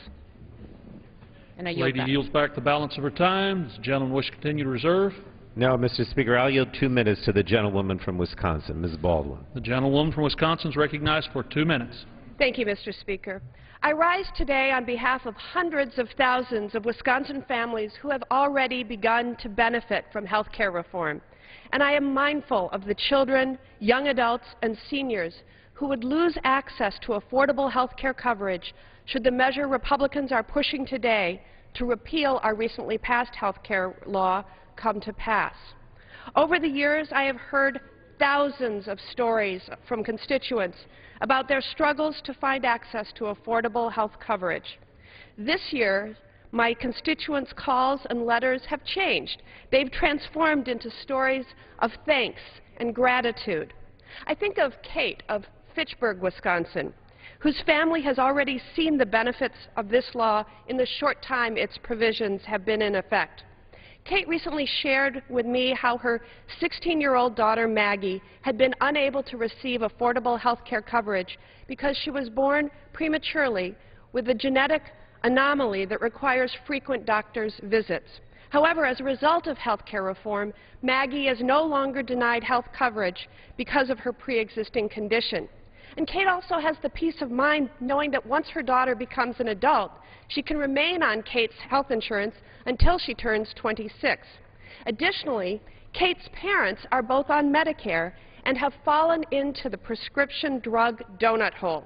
And I yield Lady back. yields back the balance of her time. Does the gentleman wish to continue to reserve? No, Mr. Speaker, I'll yield 2 minutes to the gentlewoman from Wisconsin, Ms. Baldwin. The gentlewoman from Wisconsin is recognized for 2 minutes. Thank you, Mr. Speaker. I rise today on behalf of hundreds of thousands of Wisconsin families who have already begun to benefit from health care reform. And I am mindful of the children, young adults, and seniors who would lose access to affordable health care coverage should the measure Republicans are pushing today to repeal our recently passed health care law come to pass. Over the years, I have heard thousands of stories from constituents about their struggles to find access to affordable health coverage. This year, my constituents' calls and letters have changed. They've transformed into stories of thanks and gratitude. I think of Kate of Fitchburg, Wisconsin, whose family has already seen the benefits of this law in the short time its provisions have been in effect. Kate recently shared with me how her 16-year-old daughter, Maggie, had been unable to receive affordable health care coverage because she was born prematurely with a genetic anomaly that requires frequent doctor's visits. However, as a result of health care reform, Maggie is no longer denied health coverage because of her pre-existing condition. And Kate also has the peace of mind knowing that once her daughter becomes an adult, she can remain on Kate's health insurance until she turns 26. Additionally, Kate's parents are both on Medicare and have fallen into the prescription drug donut hole.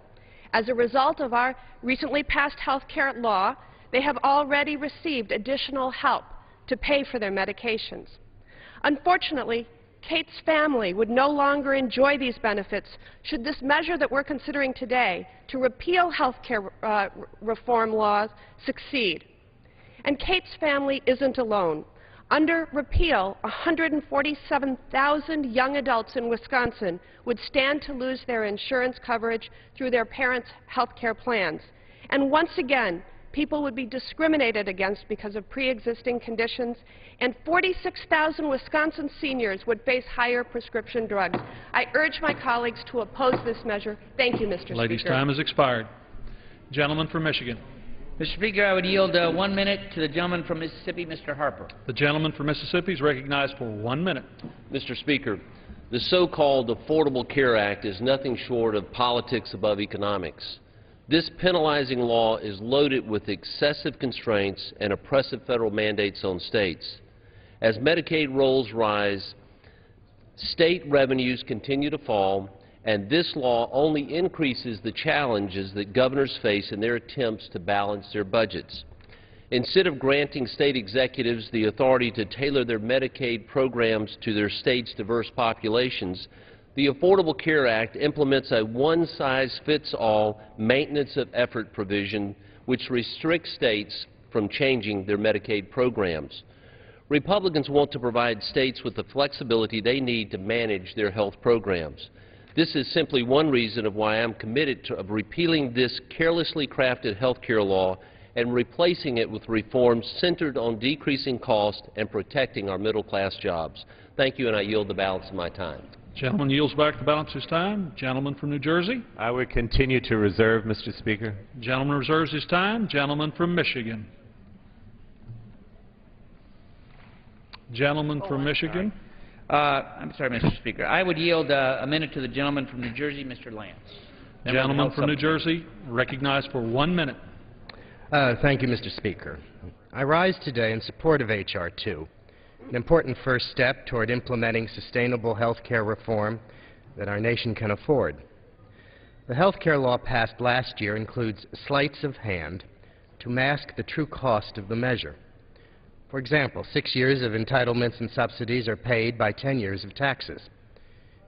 As a result of our recently passed health care law, they have already received additional help to pay for their medications. Unfortunately, Kate's family would no longer enjoy these benefits should this measure that we're considering today to repeal health care reform laws succeed. And Kate's family isn't alone. Under repeal, 147,000 young adults in Wisconsin would stand to lose their insurance coverage through their parents' health care plans. And once again, people would be discriminated against because of pre-existing conditions, and 46,000 Wisconsin seniors would face higher prescription drugs. I urge my colleagues to oppose this measure. Thank you, Mr. Lady's Speaker. time has expired. Gentleman from Michigan. Mr. Speaker, I would yield 1 minute to the gentleman from Mississippi, Mr. Harper. The gentleman from Mississippi is recognized for 1 minute. Mr. Speaker, the so-called Affordable Care Act is nothing short of politics above economics. This penalizing law is loaded with excessive constraints and oppressive federal mandates on states. As Medicaid rolls rise, state revenues continue to fall, and this law only increases the challenges that governors face in their attempts to balance their budgets. Instead of granting state executives the authority to tailor their Medicaid programs to their state's diverse populations, the Affordable Care Act implements a one-size-fits-all maintenance of effort provision which restricts states from changing their Medicaid programs. Republicans want to provide states with the flexibility they need to manage their health programs. This is simply one reason of why I'm committed to repealing this carelessly crafted health care law and replacing it with reforms centered on decreasing cost and protecting our middle-class jobs. Thank you, and I yield the balance of my time. Gentleman yields back the balance of his time. Gentleman from New Jersey. I would continue to reserve, Mr. Speaker. Gentleman reserves his time. Gentleman from Michigan. Gentleman from Michigan. I'm sorry, Mr. Speaker. I would yield a minute to the gentleman from New Jersey, Mr. Lance. Gentleman from New Jersey, recognized for 1 minute. Thank you, Mr. Speaker. I rise today in support of H.R. 2, an important first step toward implementing sustainable health care reform that our nation can afford. The health care law passed last year includes sleights of hand to mask the true cost of the measure. For example, 6 years of entitlements and subsidies are paid by 10 years of taxes,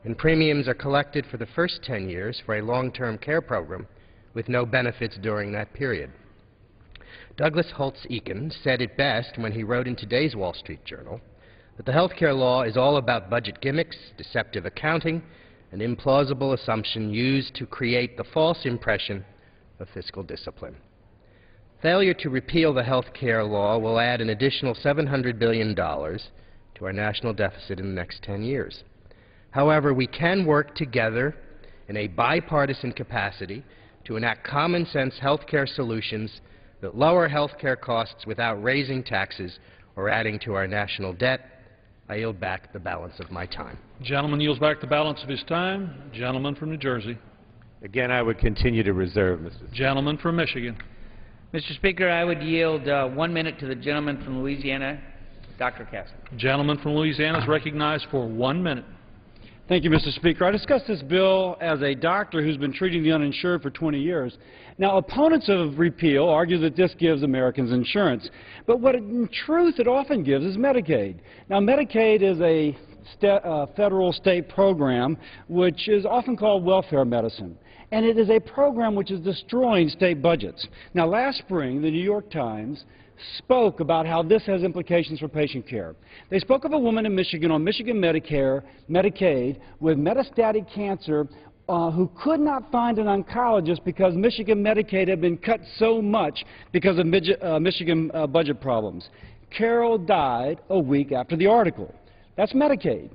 and premiums are collected for the first 10 years for a long-term care program with no benefits during that period. Douglas Holtz-Eakin said it best when he wrote in today's Wall Street Journal that the health care law is all about budget gimmicks, deceptive accounting, and implausible assumption used to create the false impression of fiscal discipline. Failure to repeal the health care law will add an additional $700 billion to our national deficit in the next 10 years. However, we can work together in a bipartisan capacity to enact common-sense health care solutions that lower health care costs without raising taxes or adding to our national debt. I yield back the balance of my time. Gentleman yields back the balance of his time. Gentleman from New Jersey. Again, I would continue to reserve, Mr. Speaker. Gentleman from Michigan. Mr. Speaker, I would yield 1 minute to the gentleman from Louisiana, Dr. Castle. Gentleman from Louisiana is recognized for 1 minute. Thank you, Mr. Speaker. I discussed this bill as a doctor who's been treating the uninsured for 20 years. Now, opponents of repeal argue that this gives Americans insurance, but what in truth it often gives is Medicaid. Now, Medicaid is a federal state program which is often called welfare medicine, and it is a program which is destroying state budgets. Now, last spring, the New York Times spoke about how this has implications for patient care. They spoke of a woman in Michigan on Michigan Medicaid with metastatic cancer who could not find an oncologist because Michigan Medicaid had been cut so much because of Michigan budget problems. Carol died a week after the article. That's Medicaid.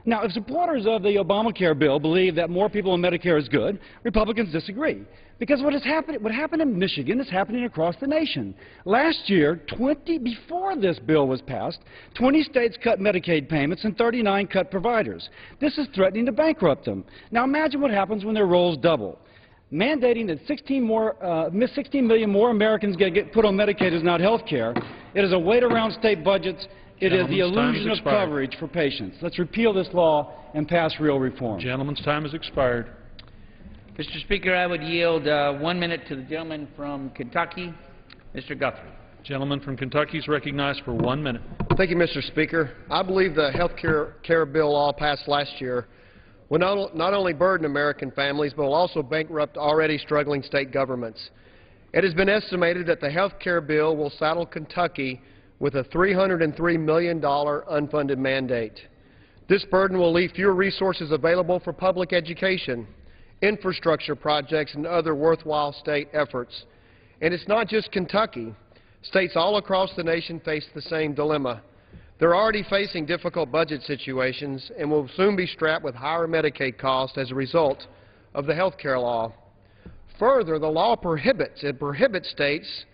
Now, if supporters of the Obamacare bill believe that more people on Medicare is good, Republicans disagree. Because what happened in Michigan is happening across the nation. Last year, before this bill was passed, 20 states cut Medicaid payments and 39 cut providers. This is threatening to bankrupt them. Now imagine what happens when their rolls double. Mandating that 16 million more Americans get put on Medicaid is not health care. It is a weight around state budgets. It is the illusion of coverage for patients. Let's repeal this law and pass real reform. Gentleman's time has expired. Mr. Speaker, I would yield 1 minute to the gentleman from Kentucky, Mr. Guthrie. Gentleman from Kentucky is recognized for 1 minute. Thank you, Mr. Speaker. I believe the health care bill law passed last year will not only burden American families, but will also bankrupt already struggling state governments. It has been estimated that the health care bill will saddle Kentucky with a $303 million unfunded mandate. This burden will leave fewer resources available for public education, infrastructure projects, and other worthwhile state efforts. And it's not just Kentucky. States all across the nation face the same dilemma. They're already facing difficult budget situations and will soon be strapped with higher Medicaid costs as a result of the health care law. Further, the law prohibits states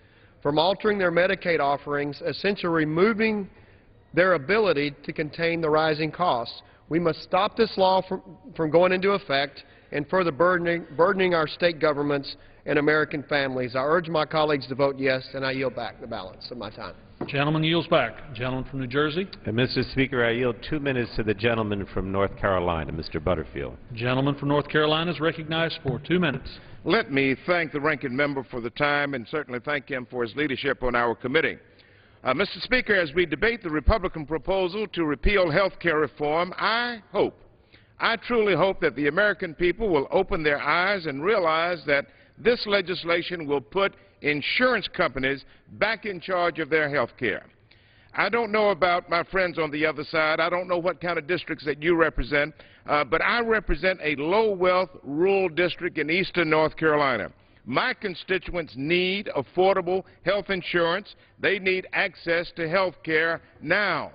from altering their Medicaid offerings, essentially removing their ability to contain the rising costs. We must stop this law from going into effect and further burdening our state governments and American families. I urge my colleagues to vote yes, and I yield back the balance of my time. Gentleman yields back. Gentleman from New Jersey. And Mr. Speaker, I yield 2 minutes to the gentleman from North Carolina, Mr. Butterfield. Gentleman from North Carolina is recognized for 2 minutes. Let me thank the ranking member for the time and certainly thank him for his leadership on our committee. Mr. Speaker, as we debate the Republican proposal to repeal health care reform, I truly hope that the American people will open their eyes and realize that this legislation will put insurance companies back in charge of their health care. I don't know about my friends on the other side. I don't know what kind of districts that you represent, but I represent a low-wealth rural district in eastern North Carolina. My constituents need affordable health insurance. They need access to health care now.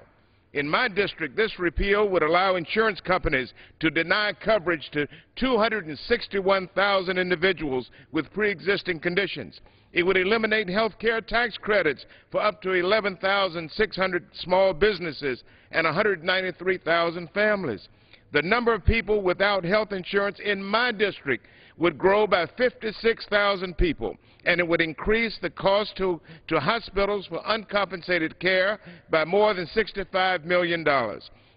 In my district, this repeal would allow insurance companies to deny coverage to 261,000 individuals with pre-existing conditions. It would eliminate health care tax credits for up to 11,600 small businesses and 193,000 families. The number of people without health insurance in my district would grow by 56,000 people, and it would increase the cost to hospitals for uncompensated care by more than $65 million.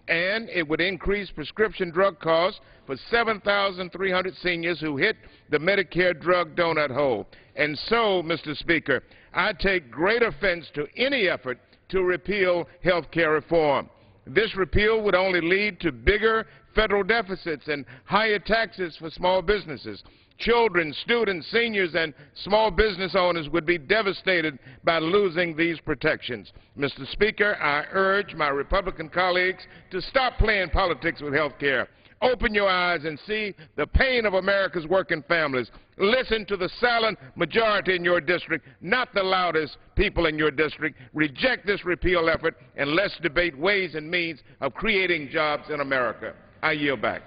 And it would increase prescription drug costs for 7,300 seniors who hit the Medicare drug donut hole. And so, Mr. Speaker, I take great offense to any effort to repeal health care reform. This repeal would only lead to bigger federal deficits and higher taxes for small businesses. Children, students, seniors, and small business owners would be devastated by losing these protections. Mr. Speaker, I urge my Republican colleagues to stop playing politics with health care. Open your eyes and see the pain of America's working families. Listen to the silent majority in your district, not the loudest people in your district. Reject this repeal effort, and let's debate ways and means of creating jobs in America. I yield back.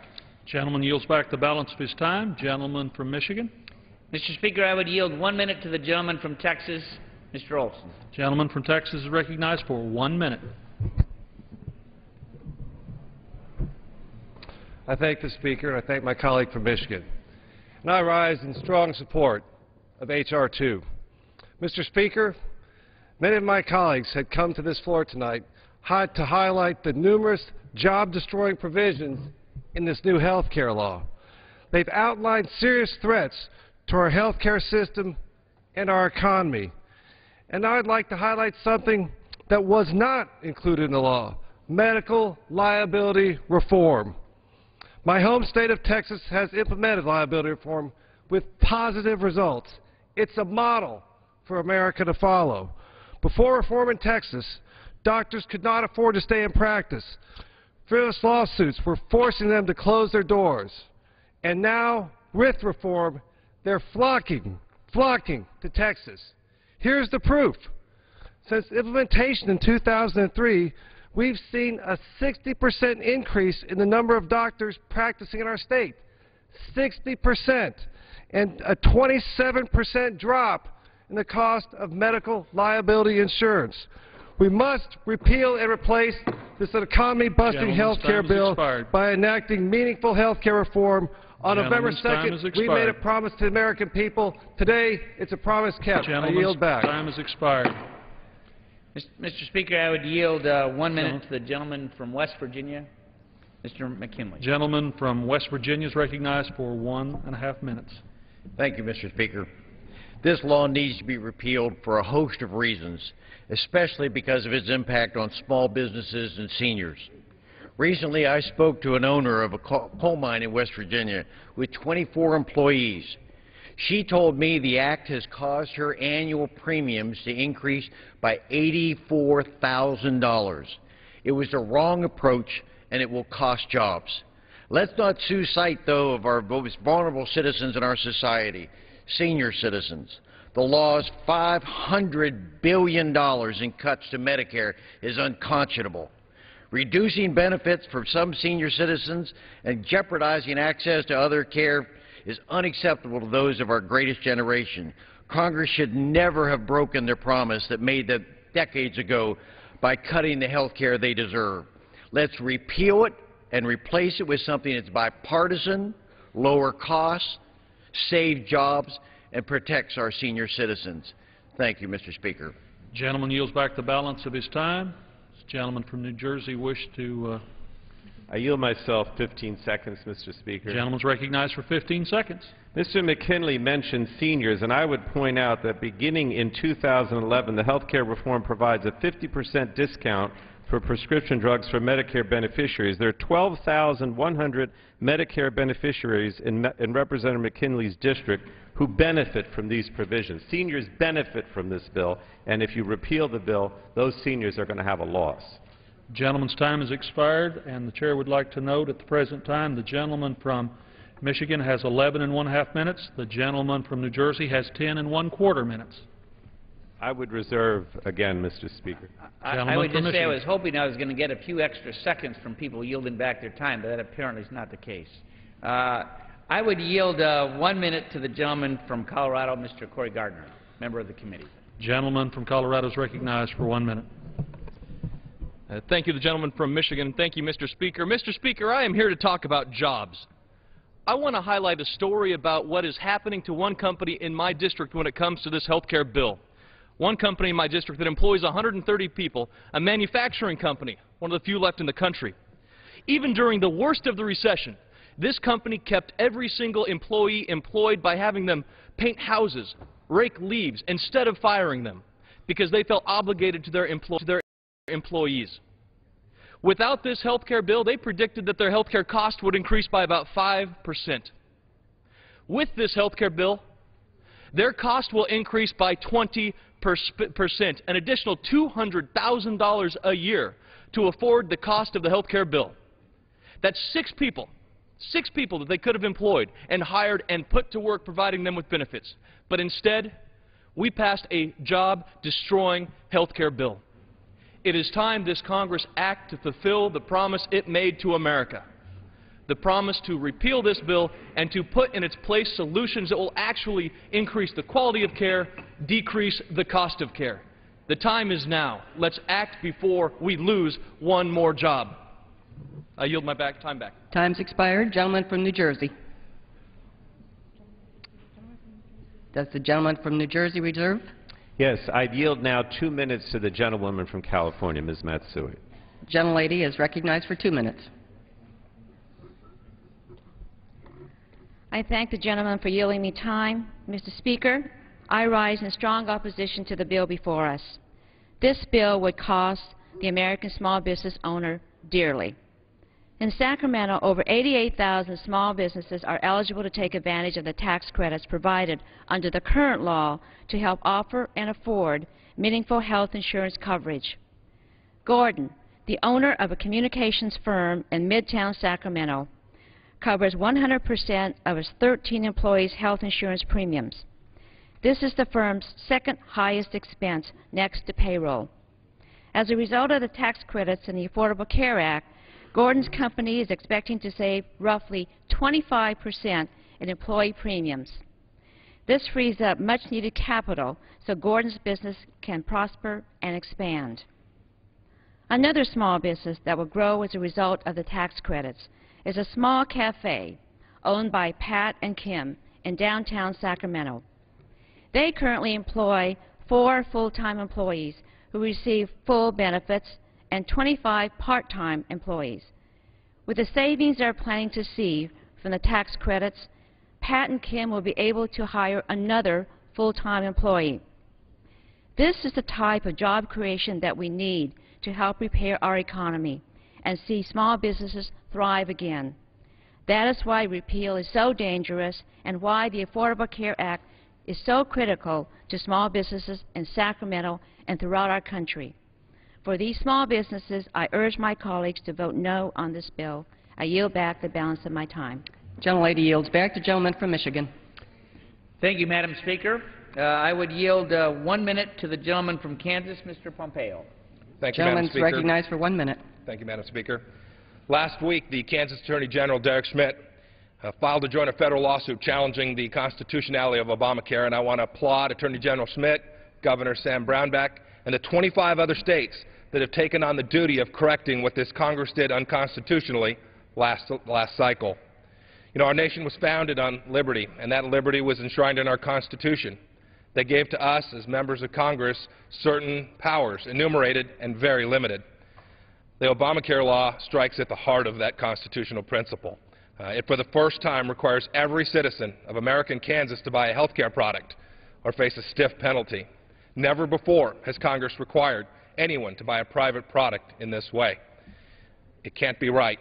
Gentleman yields back the balance of his time. Gentleman from Michigan. Mr. Speaker, I would yield 1 minute to the gentleman from Texas, Mr. Olson. Gentleman from Texas is recognized for 1 minute. I thank the Speaker, and I thank my colleague from Michigan. And I rise in strong support of H.R. 2. Mr. Speaker, many of my colleagues had come to this floor tonight to highlight the numerous job-destroying provisions in this new health care law. They've outlined serious threats to our health care system and our economy. And I'd like to highlight something that was not included in the law: medical liability reform. My home state of Texas has implemented liability reform with positive results. It's a model for America to follow. Before reform in Texas, doctors could not afford to stay in practice. Frivolous lawsuits were forcing them to close their doors. And now, with reform, they're flocking to Texas. Here's the proof. Since implementation in 2003, we've seen a 60% increase in the number of doctors practicing in our state. 60%. And a 27% drop in the cost of medical liability insurance. We must repeal and replace this economy-busting health care bill by enacting meaningful health care reform. On November 2nd, we made a promise to the American people. Today, it's a promise kept. I yield back. Time has expired. Mr. Speaker, I would yield 1 minute to the gentleman from West Virginia, Mr. McKinley. Gentleman from West Virginia is recognized for 1.5 minutes. Thank you, Mr. Speaker. This law needs to be repealed for a host of reasons, especially because of its impact on small businesses and seniors. Recently, I spoke to an owner of a coal mine in West Virginia with 24 employees. She told me the act has caused her annual premiums to increase by $84,000. It was the wrong approach, and it will cost jobs. Let's not lose sight, though, of our most vulnerable citizens in our society, senior citizens. The law's $500 billion in cuts to Medicare is unconscionable. Reducing benefits for some senior citizens and jeopardizing access to other care is unacceptable to those of our greatest generation. Congress should never have broken their promise that made them decades ago by cutting the health care they deserve. Let's repeal it and replace it with something that's bipartisan, lower costs, save jobs, and protects our senior citizens. Thank you, Mr. Speaker. Gentleman yields back the balance of his time. This gentleman from New Jersey wish to... I yield myself 15 seconds, Mr. Speaker. Gentleman's recognized for 15 seconds. Mr. McKinley mentioned seniors, and I would point out that beginning in 2011, the health care reform provides a 50% discount for prescription drugs for Medicare beneficiaries. There are 12,100 Medicare beneficiaries in Representative McKinley's district who benefit from these provisions. Seniors benefit from this bill, and if you repeal the bill, those seniors are going to have a loss. Gentleman's time has expired, and the chair would like to note at the present time the gentleman from Michigan has 11.5 minutes. The gentleman from New Jersey has 10.25 minutes. I would reserve again, Mr. Speaker. I would just say I was hoping I was going to get a few extra seconds from people yielding back their time, but that apparently is not the case. I would yield 1 minute to the gentleman from Colorado, Mr. Corey Gardner, member of the committee. Gentleman from Colorado is recognized for 1 minute. Thank you, the gentleman from Michigan. Thank you, Mr. Speaker. Mr. Speaker, I am here to talk about jobs. I want to highlight a story about what is happening to one company in my district when it comes to this health care bill. One company in my district that employs 130 people, a manufacturing company, one of the few left in the country. Even during the worst of the recession, this company kept every single employee employed by having them paint houses, rake leaves, instead of firing them, because they felt obligated to their employees. employees. Without this health care bill, they predicted that their health care cost would increase by about 5%. With this health care bill, their cost will increase by 20%, an additional $200,000 a year to afford the cost of the health care bill. That's six people that they could have employed and hired and put to work providing them with benefits. But instead, we passed a job-destroying health care bill. It is time this Congress act to fulfill the promise it made to America, the promise to repeal this bill and to put in its place solutions that will actually increase the quality of care, decrease the cost of care. The time is now. Let's act before we lose one more job. I yield my time back. Time's expired. Gentleman from New Jersey. Does the gentleman from New Jersey reserve? Yes, I yield now 2 minutes to the gentlewoman from California, Ms. Matsui. Gentlelady is recognized for 2 minutes. I thank the gentleman for yielding me time. Mr. Speaker, I rise in strong opposition to the bill before us. This bill would cost the American small business owner dearly. In Sacramento, over 88,000 small businesses are eligible to take advantage of the tax credits provided under the current law to help offer and afford meaningful health insurance coverage. Gordon, the owner of a communications firm in Midtown Sacramento, covers 100% of his 13 employees' health insurance premiums. This is the firm's second highest expense next to payroll. As a result of the tax credits in the Affordable Care Act, Gordon's company is expecting to save roughly 25% in employee premiums. This frees up much-needed capital so Gordon's business can prosper and expand. Another small business that will grow as a result of the tax credits is a small cafe owned by Pat and Kim in downtown Sacramento. They currently employ 4 full-time employees who receive full benefits and 25 part-time employees. With the savings they're planning to see from the tax credits, Pat and Kim will be able to hire another full-time employee. This is the type of job creation that we need to help repair our economy and see small businesses thrive again. That is why repeal is so dangerous and why the Affordable Care Act is so critical to small businesses in Sacramento and throughout our country. For these small businesses, I urge my colleagues to vote no on this bill. I yield back the balance of my time. Gentlelady yields back. The gentleman from Michigan. Thank you, Madam Speaker. I would yield 1 minute to the gentleman from Kansas, Mr. Pompeo. Thank you, Madam Speaker. Gentleman's recognized for 1 minute. Thank you, Madam Speaker. Last week, the Kansas Attorney General, Derek Schmidt, filed to join a federal lawsuit challenging the constitutionality of Obamacare, and I want to applaud Attorney General Schmidt, Governor Sam Brownback, and the 25 other states that have taken on the duty of correcting what this Congress did unconstitutionally last cycle. You know, our nation was founded on liberty, and that liberty was enshrined in our Constitution. They gave to us, as members of Congress, certain powers, enumerated and very limited. The Obamacare law strikes at the heart of that constitutional principle. It, for the first time, requires every citizen of American Kansas to buy a health care product or face a stiff penalty. Never before has Congress required anyone to buy a private product in this way. It can't be right.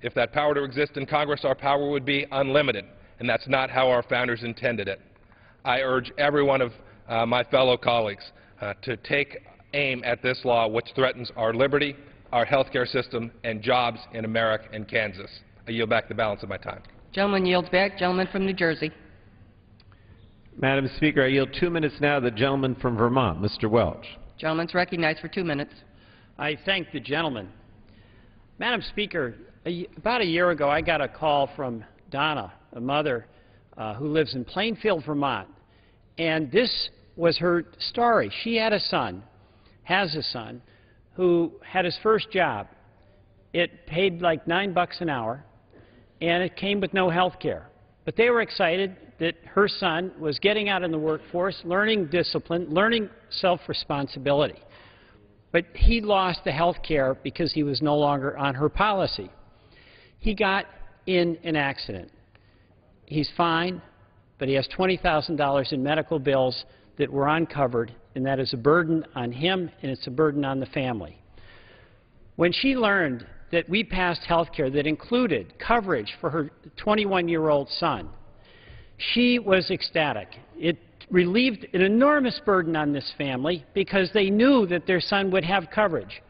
If that power to exist in Congress, our power would be unlimited, and that's not how our founders intended it. I urge every one of my fellow colleagues to take aim at this law, which threatens our liberty, our health care system, and jobs in America and Kansas. I yield back the balance of my time. Gentleman yields back. Gentleman from New Jersey. Madam Speaker, I yield 2 minutes now to the gentleman from Vermont, Mr. Welch. Gentleman's recognized for 2 minutes. I thank the gentleman. Madam Speaker, about a year ago I got a call from Donna, a mother who lives in Plainfield, Vermont, and this was her story. She had a son, has a son, who had his first job. It paid like $9 an hour, and it came with no health care. But they were excited that her son was getting out in the workforce, learning discipline, learning self-responsibility. But he lost the health care because he was no longer on her policy. He got in an accident. He's fine, but he has $20,000 in medical bills that were uncovered, and that is a burden on him and it's a burden on the family. When she learned that we passed health care that included coverage for her 21-year-old son, she was ecstatic. It relieved an enormous burden on this family because they knew that their son would have coverage.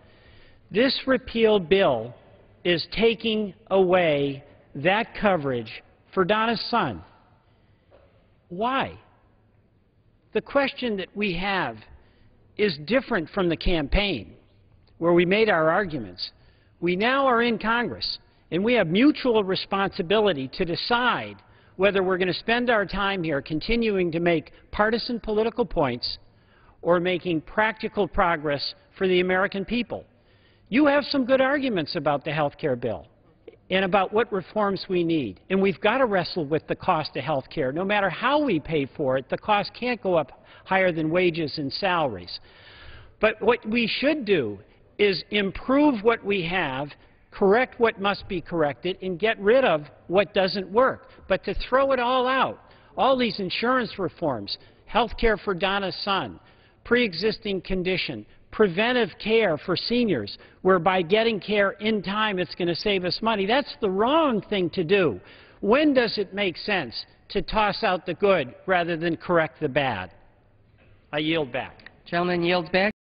This repeal bill is taking away that coverage for Donna's son. Why? The question that we have is different from the campaign, where we made our arguments. We now are in Congress, and we have mutual responsibility to decide whether we're going to spend our time here continuing to make partisan political points or making practical progress for the American people. You have some good arguments about the health care bill and about what reforms we need, and we've got to wrestle with the cost of health care. No matter how we pay for it, the cost can't go up higher than wages and salaries. But what we should do is improve what we have, correct what must be corrected, and get rid of what doesn't work. But to throw it all out, all these insurance reforms, health care for Donna's son, pre-existing condition, preventive care for seniors, where by getting care in time it's going to save us money, that's the wrong thing to do. When does it make sense to toss out the good rather than correct the bad? I yield back. Gentleman yields back.